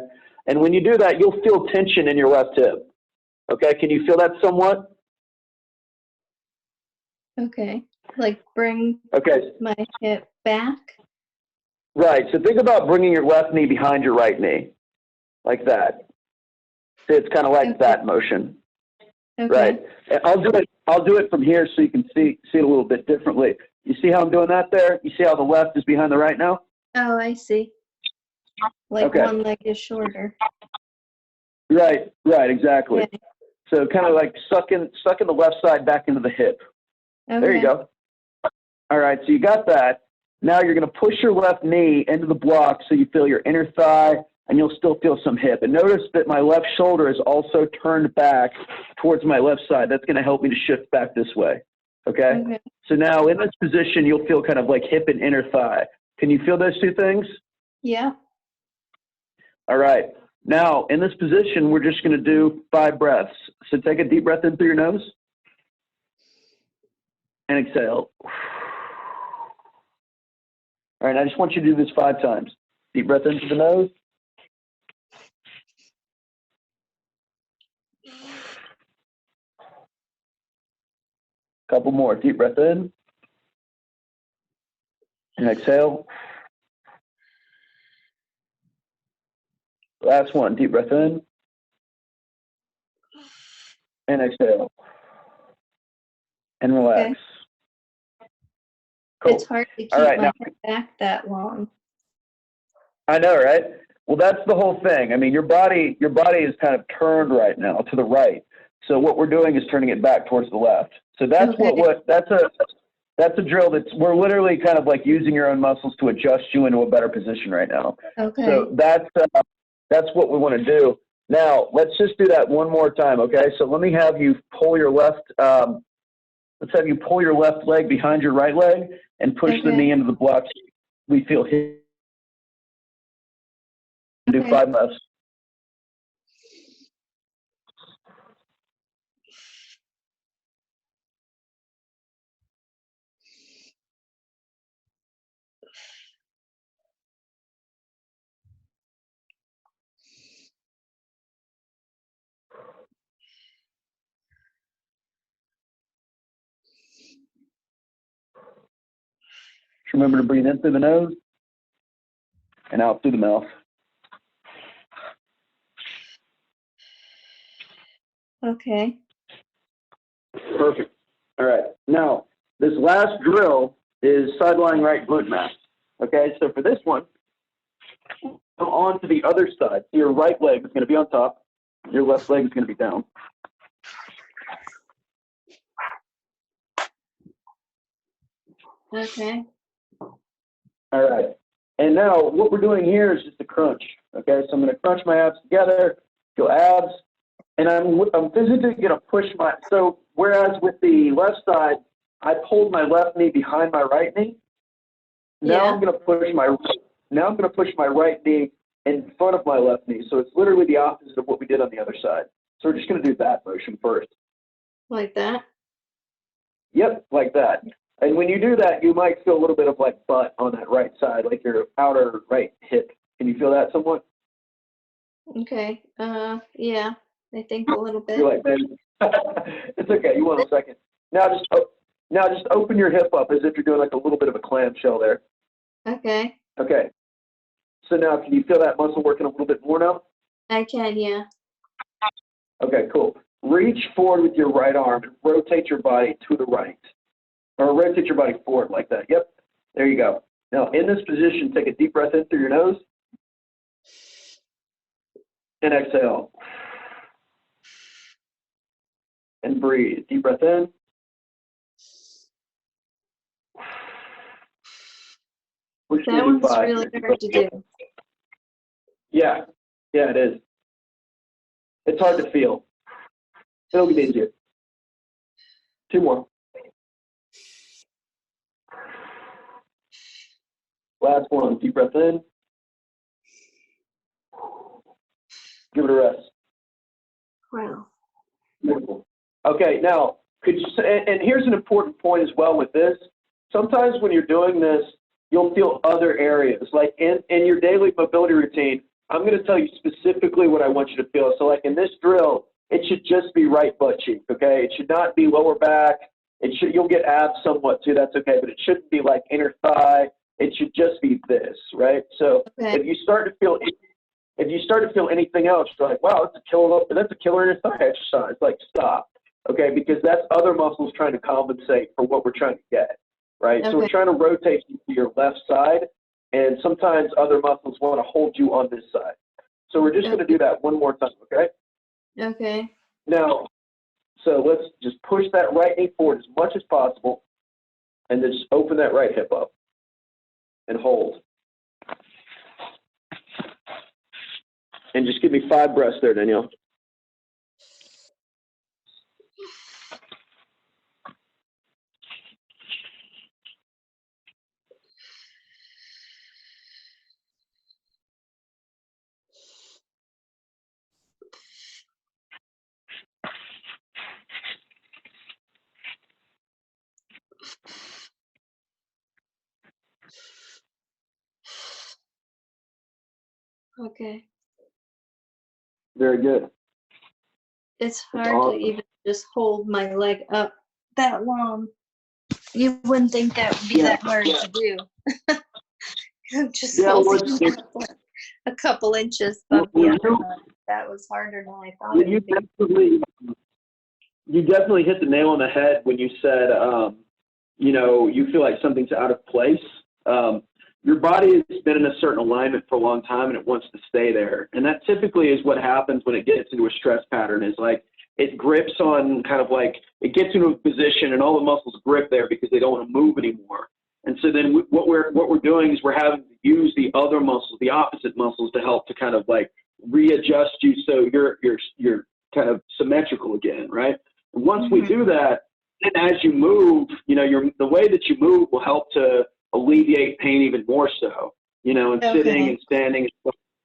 Speaker 3: And when you do that, you'll feel tension in your left hip, okay? Can you feel that somewhat?
Speaker 2: Okay. Like bring my hip back?
Speaker 3: Right. So think about bringing your left knee behind your right knee, like that. See, it's kind of like that motion.
Speaker 2: Okay.
Speaker 3: Right. And I'll do it from here so you can see it a little bit differently. You see how I'm doing that there? You see how the left is behind the right now?
Speaker 2: Oh, I see. Like one leg is shorter.
Speaker 3: Right, exactly. Okay. So kind of like sucking the left side back into the hip. Okay. There you go. All right, so you got that. Now you're going to push your left knee into the block so you feel your inner thigh, and you'll still feel some hip. And notice that my left shoulder is also turned back towards my left side. That's going to help me to shift back this way. Okay? So now in this position, you'll feel kind of like hip and inner thigh. Can you feel those two things?
Speaker 2: Yeah.
Speaker 3: All right. Now, in this position, we're just going to do 5 breaths. So take a deep breath in through your nose and exhale. All right, I just want you to do this 5 times. Deep breath into the nose. Couple more. Deep breath in. And exhale. Last one. Deep breath in. And exhale. And relax.
Speaker 2: Okay.
Speaker 3: Cool.
Speaker 2: It's hard to keep my head back that long.
Speaker 3: I know, right? Well, that's the whole thing. I mean, your body is kind of turned right now to the right. So what we're doing is turning it back towards the left. So that's that's a drill we're literally kind of like using your own muscles to adjust you into a better position right now. Okay. So that's what we want to do. Now, let's just do that one more time, okay? So let me have you pull your left leg behind your right leg and push the knee into the block. We feel hit. Do 5 lefts. Just remember to breathe in through the nose and out through the mouth.
Speaker 2: Okay.
Speaker 3: Perfect. All right. Now, this last drill is side lying right glute max. Okay, so for this one, go on to the other side. So your right leg is going to be on top. Your left leg is going to be down.
Speaker 2: Okay.
Speaker 3: All right. And now what we're doing here is just a crunch. Okay, so I'm going to crunch my abs together, go abs, and I'm physically going to push so whereas with the left side, I pulled my left knee behind my right knee. Now I'm going to push my right knee in front of my left knee. So it's literally the opposite of what we did on the other side. So we're just going to do that motion first.
Speaker 2: Like that?
Speaker 3: Yep, like that. And when you do that, you might feel a little bit of like butt on that right side, like your outer right hip. Can you feel that somewhat?
Speaker 2: Okay. Yeah, I think a little bit.
Speaker 3: You're like, man, it's okay. You want a second. Now just open your hip up as if you're doing like a little bit of a clamshell there.
Speaker 2: Okay.
Speaker 3: Okay. So now can you feel that muscle working a little bit more now?
Speaker 2: I can, yeah.
Speaker 3: Okay, cool. Reach forward with your right arm and rotate your body to the right. Or rotate your body forward like that. Yep. There you go. Now in this position, take a deep breath in through your nose. And exhale. And breathe. Deep breath in.
Speaker 2: That one's really hard to do.
Speaker 3: Yeah. Yeah, it is. It's hard to feel. It'll get easier. 2 more. Last one. Deep breath in. Give it a rest.
Speaker 2: Wow.
Speaker 3: Beautiful. Okay, now, and here's an important point as well with this. sometimes when you're doing this, you'll feel other areas. Like in your daily mobility routine, I'm going to tell you specifically what I want you to feel. So like in this drill, it should just be right butt cheek, okay? It should not be lower back. You'll get abs somewhat too, that's okay, but it shouldn't be like inner thigh. It should just be this, right? So if you start to feel anything else, you're like, wow, that's a killer inner thigh exercise. Like, stop, okay? Because that's other muscles trying to compensate for what we're trying to get, right? So we're trying to rotate you to your left side, and sometimes other muscles want to hold you on this side. So we're just going to do that one more time, okay?
Speaker 2: Okay.
Speaker 3: Now, so let's just push that right knee forward as much as possible, and then just open that right hip up and hold. And just give me 5 breaths there, Danielle.
Speaker 2: Okay.
Speaker 3: Very good.
Speaker 2: It's hard to even just hold my leg up that long. You wouldn't think that would be that hard to do. I'm just holding a couple inches above the other one. That was harder than I thought it would be.
Speaker 3: You definitely hit the nail on the head when you said, you feel like something's out of place. Your body has been in a certain alignment for a long time and it wants to stay there. And that typically is what happens when it gets into a stress pattern, is like it grips on kind of like it gets into a position and all the muscles grip there because they don't want to move anymore. And so then what we're doing is we're having to use the other muscles, the opposite muscles, to help to kind of like readjust you so you're kind of symmetrical again, right? And once we do that, then as you move, the way that you move will help to alleviate pain even more so, and sitting and standing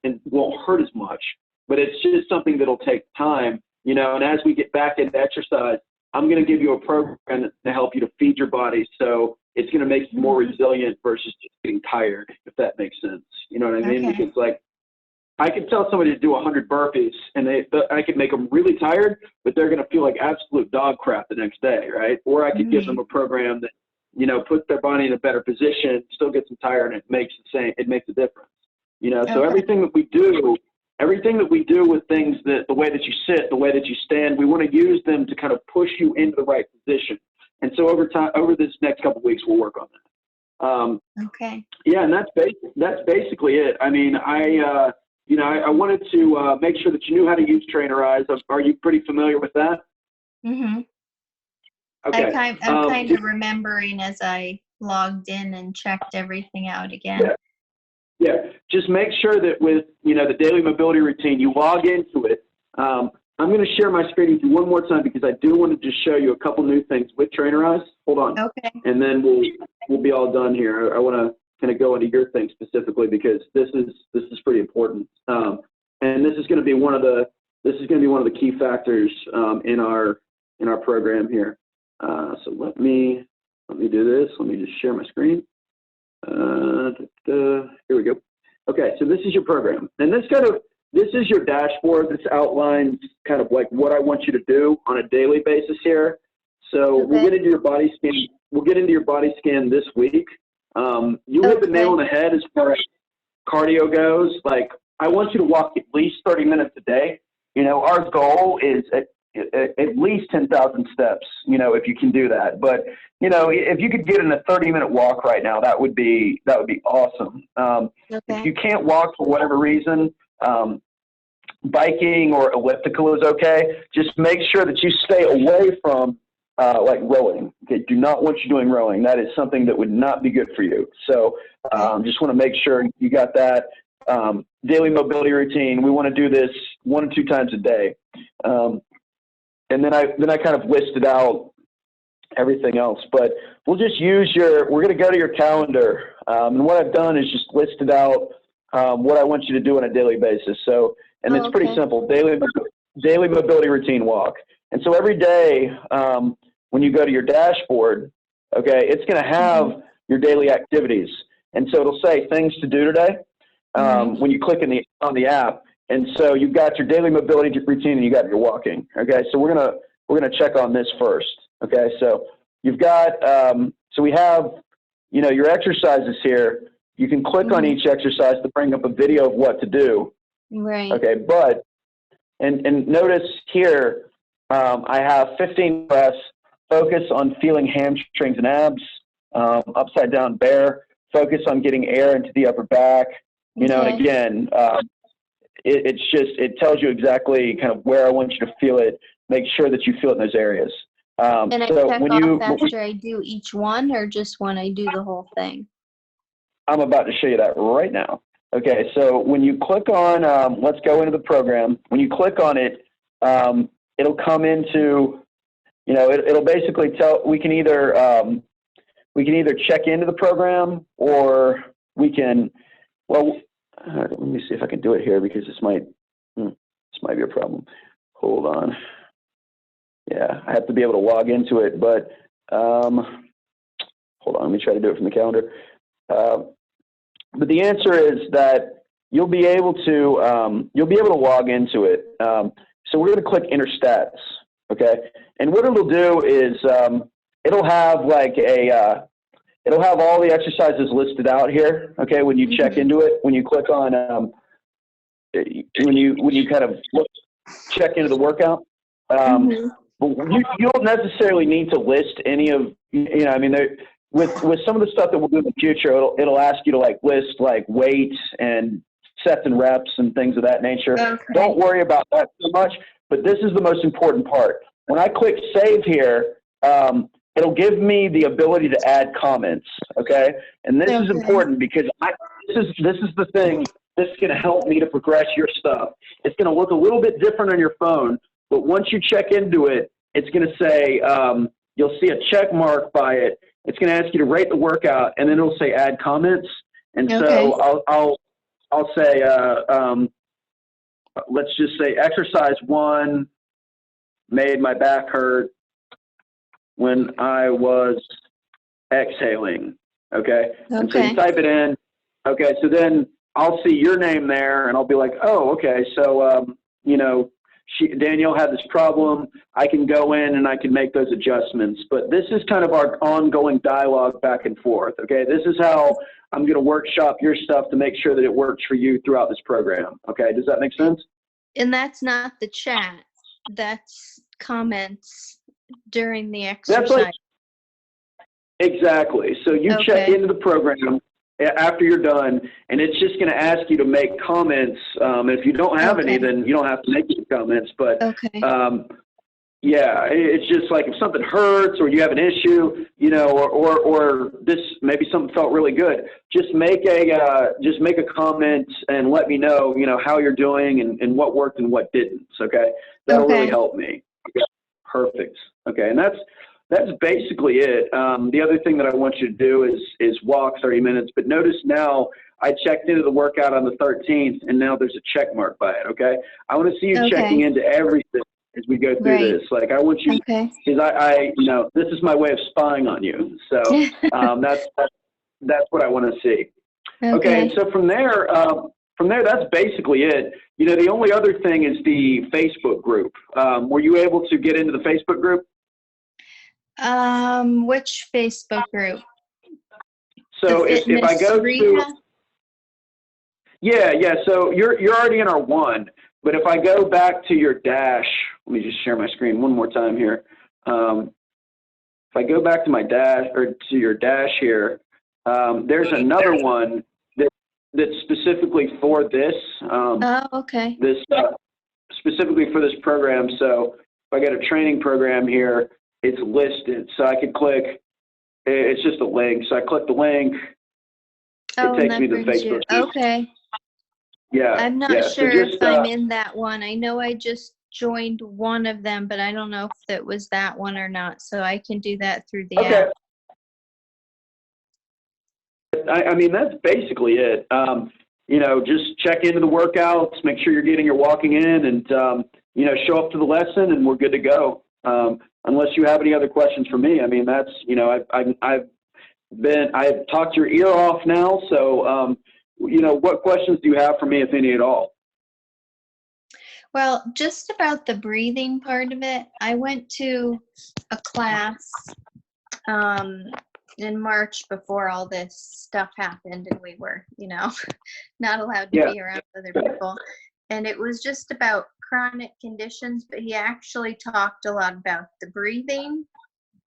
Speaker 3: and won't hurt as much. But it's just something that'll take time, and as we get back into exercise, I'm going to give you a program to help you to feed your body. So it's going to make you more resilient versus just getting tired, if that makes sense. You know what I mean? Because like I could tell somebody to do 100 burpees and I could make them really tired, but they're going to feel like absolute dog crap the next day, right? Or I could give them a program that, puts their body in a better position, still gets them tired, and it makes a difference. So everything that we do with things, that the way that you sit, the way that you stand, we want to use them to kind of push you into the right position. And so over this next couple of weeks, we'll work on that. Yeah, and that's basically it. I mean, I wanted to make sure that you knew how to use Trainerize. Are you pretty familiar with that?
Speaker 2: Mm-hmm.
Speaker 3: Okay.
Speaker 2: I'm kind of remembering as I logged in and checked everything out again.
Speaker 3: Yeah. Just make sure that with, the daily mobility routine, you log into it. I'm going to share my screen with you one more time because I do want to just show you a couple new things with Trainerize. Hold on. Okay. And then we'll be all done here. I want to kind of go into your thing specifically because this is pretty important. And this is going to be one of the key factors in our program here. So let me do this. Let me just share my screen. Here we go. Okay, so this is your program, and this is your dashboard. This outlines kind of like what I want you to do on a daily basis here. So we'll get into your body scan. We'll get into your body scan this week. You hit the nail on the head as far as cardio goes. Like, I want you to walk at least 30 minutes a day. Our goal is at least 10,000 steps, if you can do that. But, if you could get in a 30-minute walk right now, that would be awesome. If you can't walk for whatever reason, biking or elliptical is okay. Just make sure that you stay away from like rowing. Okay, do not want you doing rowing. That is something that would not be good for you. So just want to make sure you got that. Daily mobility routine. We want to do this 1 to 2 times a day. And then I kind of listed out everything else, but we'll just use we're going to go to your calendar. And what I've done is just listed out what I want you to do on a daily basis. So, and it's pretty simple, daily mobility routine walk. And so every day when you go to your dashboard, okay, it's going to have your daily activities. And so it'll say things to do today when you click on the app. And so you've got your daily mobility routine and you got your walking. Okay, so we're gonna check on this first. Okay, so you've got so we have, you know, your exercises here. You can click on each exercise to bring up a video of what to do.
Speaker 2: Right.
Speaker 3: Okay, but and notice here I have 15 breaths. Focus on feeling hamstrings and abs. Upside down bear. Focus on getting air into the upper back. You know, and again, it tells you exactly kind of where I want you to feel it. Make sure that you feel it in those areas.
Speaker 2: And I
Speaker 3: so
Speaker 2: check
Speaker 3: when
Speaker 2: off after I do each one, or just when I do the whole thing?
Speaker 3: I'm about to show you that right now. Okay, so when you click on, let's go into the program. When you click on it, it'll come into, you know, it'll basically tell, we can either check into the program, or we can, well, let me see if I can do it here, because this might be a problem. Hold on. Yeah, I have to be able to log into it, but hold on, let me try to do it from the calendar. But the answer is that you'll be able to log into it. So we're going to click Enter Stats, okay? And what it'll do is it'll have like it'll have all the exercises listed out here, okay? When you check into it, when you click on when you kind of check into the workout. But you don't necessarily need to list any of, you know, I mean, with some of the stuff that we'll do in the future, it'll ask you to like list like weights and sets and reps and things of that nature. Okay. Don't worry about that so much, but this is the most important part. When I click save here, it'll give me the ability to add comments, okay? And this is important, because this is the thing that's going to help me to progress your stuff. It's going to look a little bit different on your phone, but once you check into it, it's going to say, you'll see a check mark by it. It's going to ask you to rate the workout, and then it'll say add comments. And so I'll say, let's just say exercise 1 made my back hurt when I was exhaling. Okay. And so you type it in. Okay. So then I'll see your name there, and I'll be like, oh, okay. So, you know, Danielle had this problem. I can go in and I can make those adjustments. But this is kind of our ongoing dialogue back and forth. Okay. This is how I'm going to workshop your stuff to make sure that it works for you throughout this program. Okay. Does that make sense?
Speaker 2: And that's not the chat. That's comments during the exercise.
Speaker 3: That's like, exactly. So you check into the program after you're done, and it's just going to ask you to make comments. If you don't have any, then you don't have to make any comments. But yeah, it's just like if something hurts or you have an issue, you know, or this maybe something felt really good. Just make a comment and let me know, you know, how you're doing and what worked and what didn't. Okay, that'll really help me. Okay. Perfect. Okay, and that's basically it. The other thing that I want you to do is walk 30 minutes. But notice now I checked into the workout on the 13th, and now there's a check mark by it. Okay, I want to see you checking into everything as we go through this. Like I want you, because I you know, this is my way of spying on you. So that's what I want to see. Okay, and so from there, that's basically it. You know, the only other thing is the Facebook group. Were you able to get into the Facebook group?
Speaker 2: Which Facebook group?
Speaker 3: So if I go to, yeah. So you're already in our one, but if I go back to your dash, let me just share my screen one more time here. If I go back to my dash, or to your dash here, there's another one that's specifically for this. This specifically for this program. So if I got a training program here, it's listed. So I could click. It's just a link. So I click the link. It takes me to the Facebook.
Speaker 2: Okay.
Speaker 3: Yeah.
Speaker 2: I'm not sure if I'm in that one. I know I just joined one of them, but I don't know if it was that one or not. So I can do that through the app.
Speaker 3: I mean, that's basically it. You know, just check into the workouts, make sure you're getting your walking in, and, you know, show up to the lesson, and we're good to go. Unless you have any other questions for me. I mean, that's, you know, I've talked your ear off now. So, you know, what questions do you have for me, if any at all?
Speaker 2: Well, just about the breathing part of it, I went to a class in March before all this stuff happened and we were, you know, not allowed to be around other people. And it was just about chronic conditions, but he actually talked a lot about the breathing.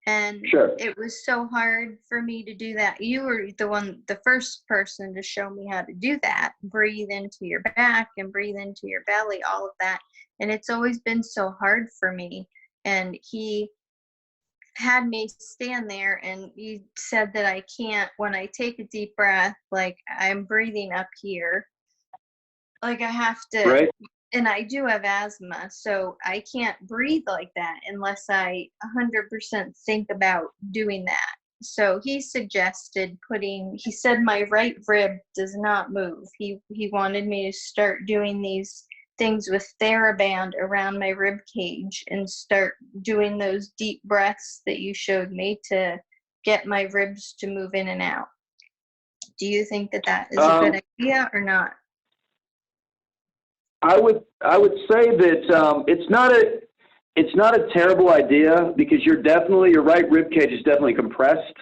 Speaker 2: And it was so hard for me to do that. You were the first person to show me how to do that. Breathe into your back and breathe into your belly, all of that. And it's always been so hard for me. And he had me stand there and he said that I can't, when I take a deep breath, like I'm breathing up here, like I have to, and I do have asthma, so I can't breathe like that unless I 100% think about doing that. So he suggested he said my right rib does not move. He wanted me to start doing these things with TheraBand around my rib cage and start doing those deep breaths that you showed me to get my ribs to move in and out. Do you think that that is a good idea or not?
Speaker 3: I would say that it's not a terrible idea, because your right rib cage is definitely compressed.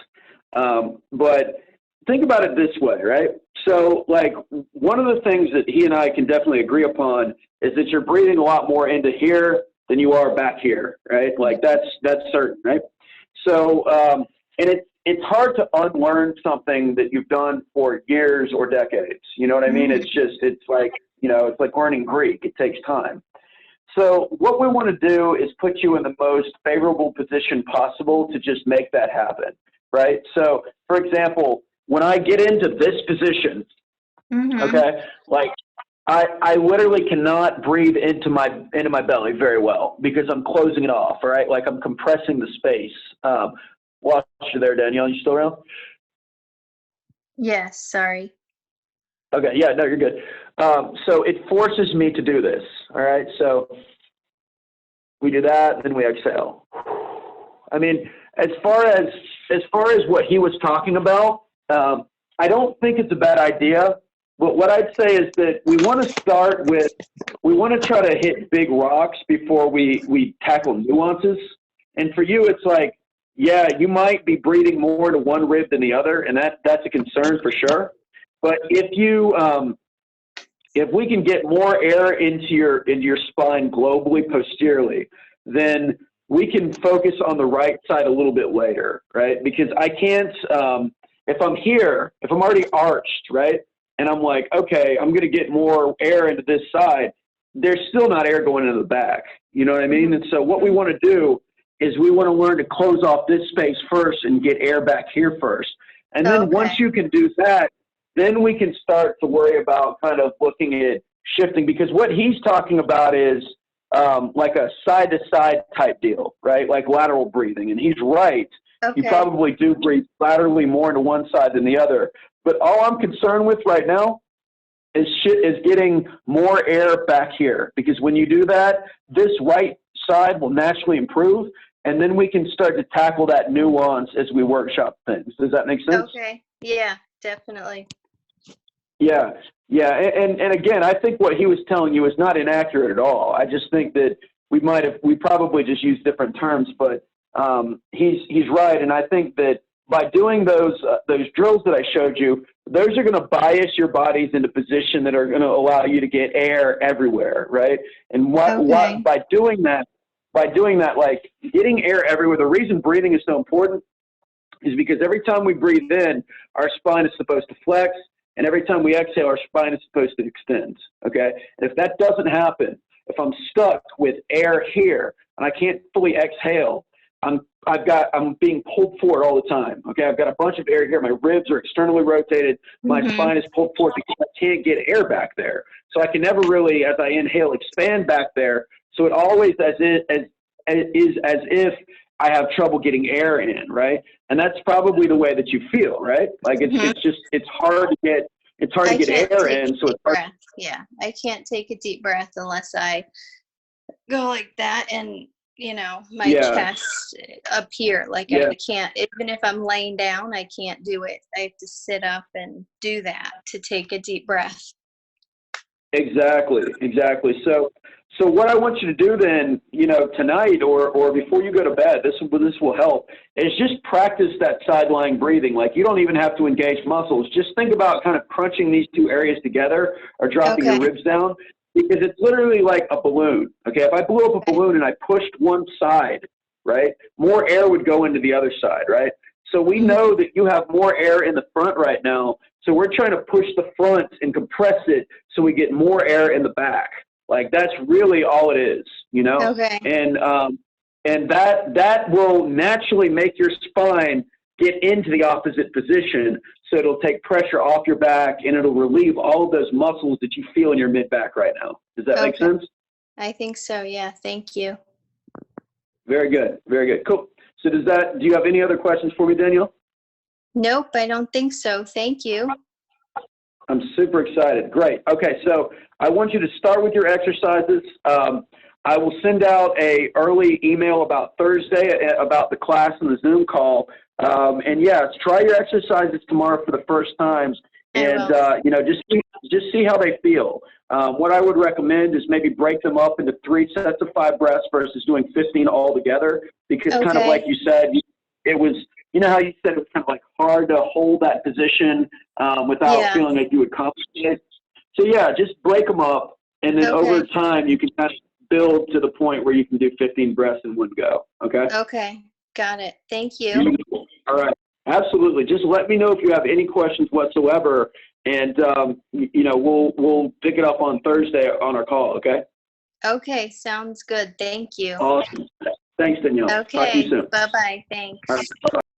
Speaker 3: But think about it this way, right? So, like, one of the things that he and I can definitely agree upon is that you're breathing a lot more into here than you are back here, right? Like, that's certain, right? So, and it's hard to unlearn something that you've done for years or decades. You know what I mean? It's like, you know, it's like learning Greek. It takes time. So what we want to do is put you in the most favorable position possible to just make that happen, right? So, for example, when I get into this position, okay, like I literally cannot breathe into my belly very well because I'm closing it off, right? Like I'm compressing the space. Lost you there, Danielle. You still around?
Speaker 2: Yes, sorry.
Speaker 3: Okay, yeah, no, you're good. So it forces me to do this, all right? So we do that, then we exhale. I mean, as far as what he was talking about, I don't think it's a bad idea. But what I'd say is that we want to try to hit big rocks before we tackle nuances. And for you, it's like, yeah, you might be breathing more to one rib than the other, and that's a concern for sure. But if we can get more air into your spine globally posteriorly, then we can focus on the right side a little bit later, right? Because I can't, if I'm already arched, right? And I'm like, okay, I'm going to get more air into this side. There's still not air going into the back. You know what I mean? And so what we want to do is we want to learn to close off this space first and get air back here first. And then once you can do that, then we can start to worry about kind of looking at shifting, because what he's talking about is like a side-to-side type deal, right? Like lateral breathing. And he's right. Okay. You probably do breathe laterally more into one side than the other. But all I'm concerned with right now is getting more air back here, because when you do that, this right side will naturally improve, and then we can start to tackle that nuance as we workshop things. Does that make sense?
Speaker 2: Okay. Yeah, definitely.
Speaker 3: Yeah. And again, I think what he was telling you is not inaccurate at all. I just think that we probably just used different terms, but he's right. And I think that by doing those drills that I showed you, those are going to bias your bodies into position that are going to allow you to get air everywhere, right? And by doing that, like getting air everywhere, the reason breathing is so important is because every time we breathe in, our spine is supposed to flex, and every time we exhale, our spine is supposed to extend, okay? And if that doesn't happen, if I'm stuck with air here and I can't fully exhale, I'm being pulled forward all the time. Okay, I've got a bunch of air here. My ribs are externally rotated. My spine is pulled forward because I can't get air back there. So I can never really, as I inhale, expand back there. So it always is as if I have trouble getting air in, right? And that's probably the way that you feel, right? Like it's hard to get air in. So it's hard.
Speaker 2: Yeah, I can't take a deep breath unless I go like that. And my chest up here. Like I can't, even if I'm laying down, I can't do it. I have to sit up and do that to take a deep breath.
Speaker 3: Exactly. So what I want you to do then, tonight or before you go to bed, this will help, is just practice that side lying breathing. Like you don't even have to engage muscles. Just think about kind of crunching these two areas together or dropping your ribs down, because it's literally like a balloon. Okay, if I blew up a balloon and I pushed one side, right, more air would go into the other side, right? So we know that you have more air in the front right now. So we're trying to push the front and compress it so we get more air in the back. Like that's really all it is,
Speaker 2: Okay.
Speaker 3: And that will naturally make your spine get into the opposite position. So it'll take pressure off your back and it'll relieve all of those muscles that you feel in your mid back right now. Does that make sense?
Speaker 2: I think so. Yeah. Thank you.
Speaker 3: Very good. Very good. Cool. So do you have any other questions for me, Danielle?
Speaker 2: Nope, I don't think so. Thank you.
Speaker 3: I'm super excited. Great. Okay, so I want you to start with your exercises. I will send out a early email about Thursday about the class and the Zoom call. And yes, try your exercises tomorrow for the first times, and just see how they feel. What I would recommend is maybe break them up into 3 sets of 5 breaths versus doing 15 all together, because kind of like you said, it was. You know how you said it was kind of like hard to hold that position without feeling like you would compensate? So yeah, just break them up, and then over time you can kind of build to the point where you can do 15 breaths in one go. Okay?
Speaker 2: Okay, got it. Thank you.
Speaker 3: All right, absolutely. Just let me know if you have any questions whatsoever, and we'll pick it up on Thursday on our call. Okay?
Speaker 2: Okay, sounds good. Thank you.
Speaker 3: Awesome. Thanks, Danielle.
Speaker 2: Okay.
Speaker 3: Talk to you soon.
Speaker 2: Bye-bye. Thanks.
Speaker 3: All right.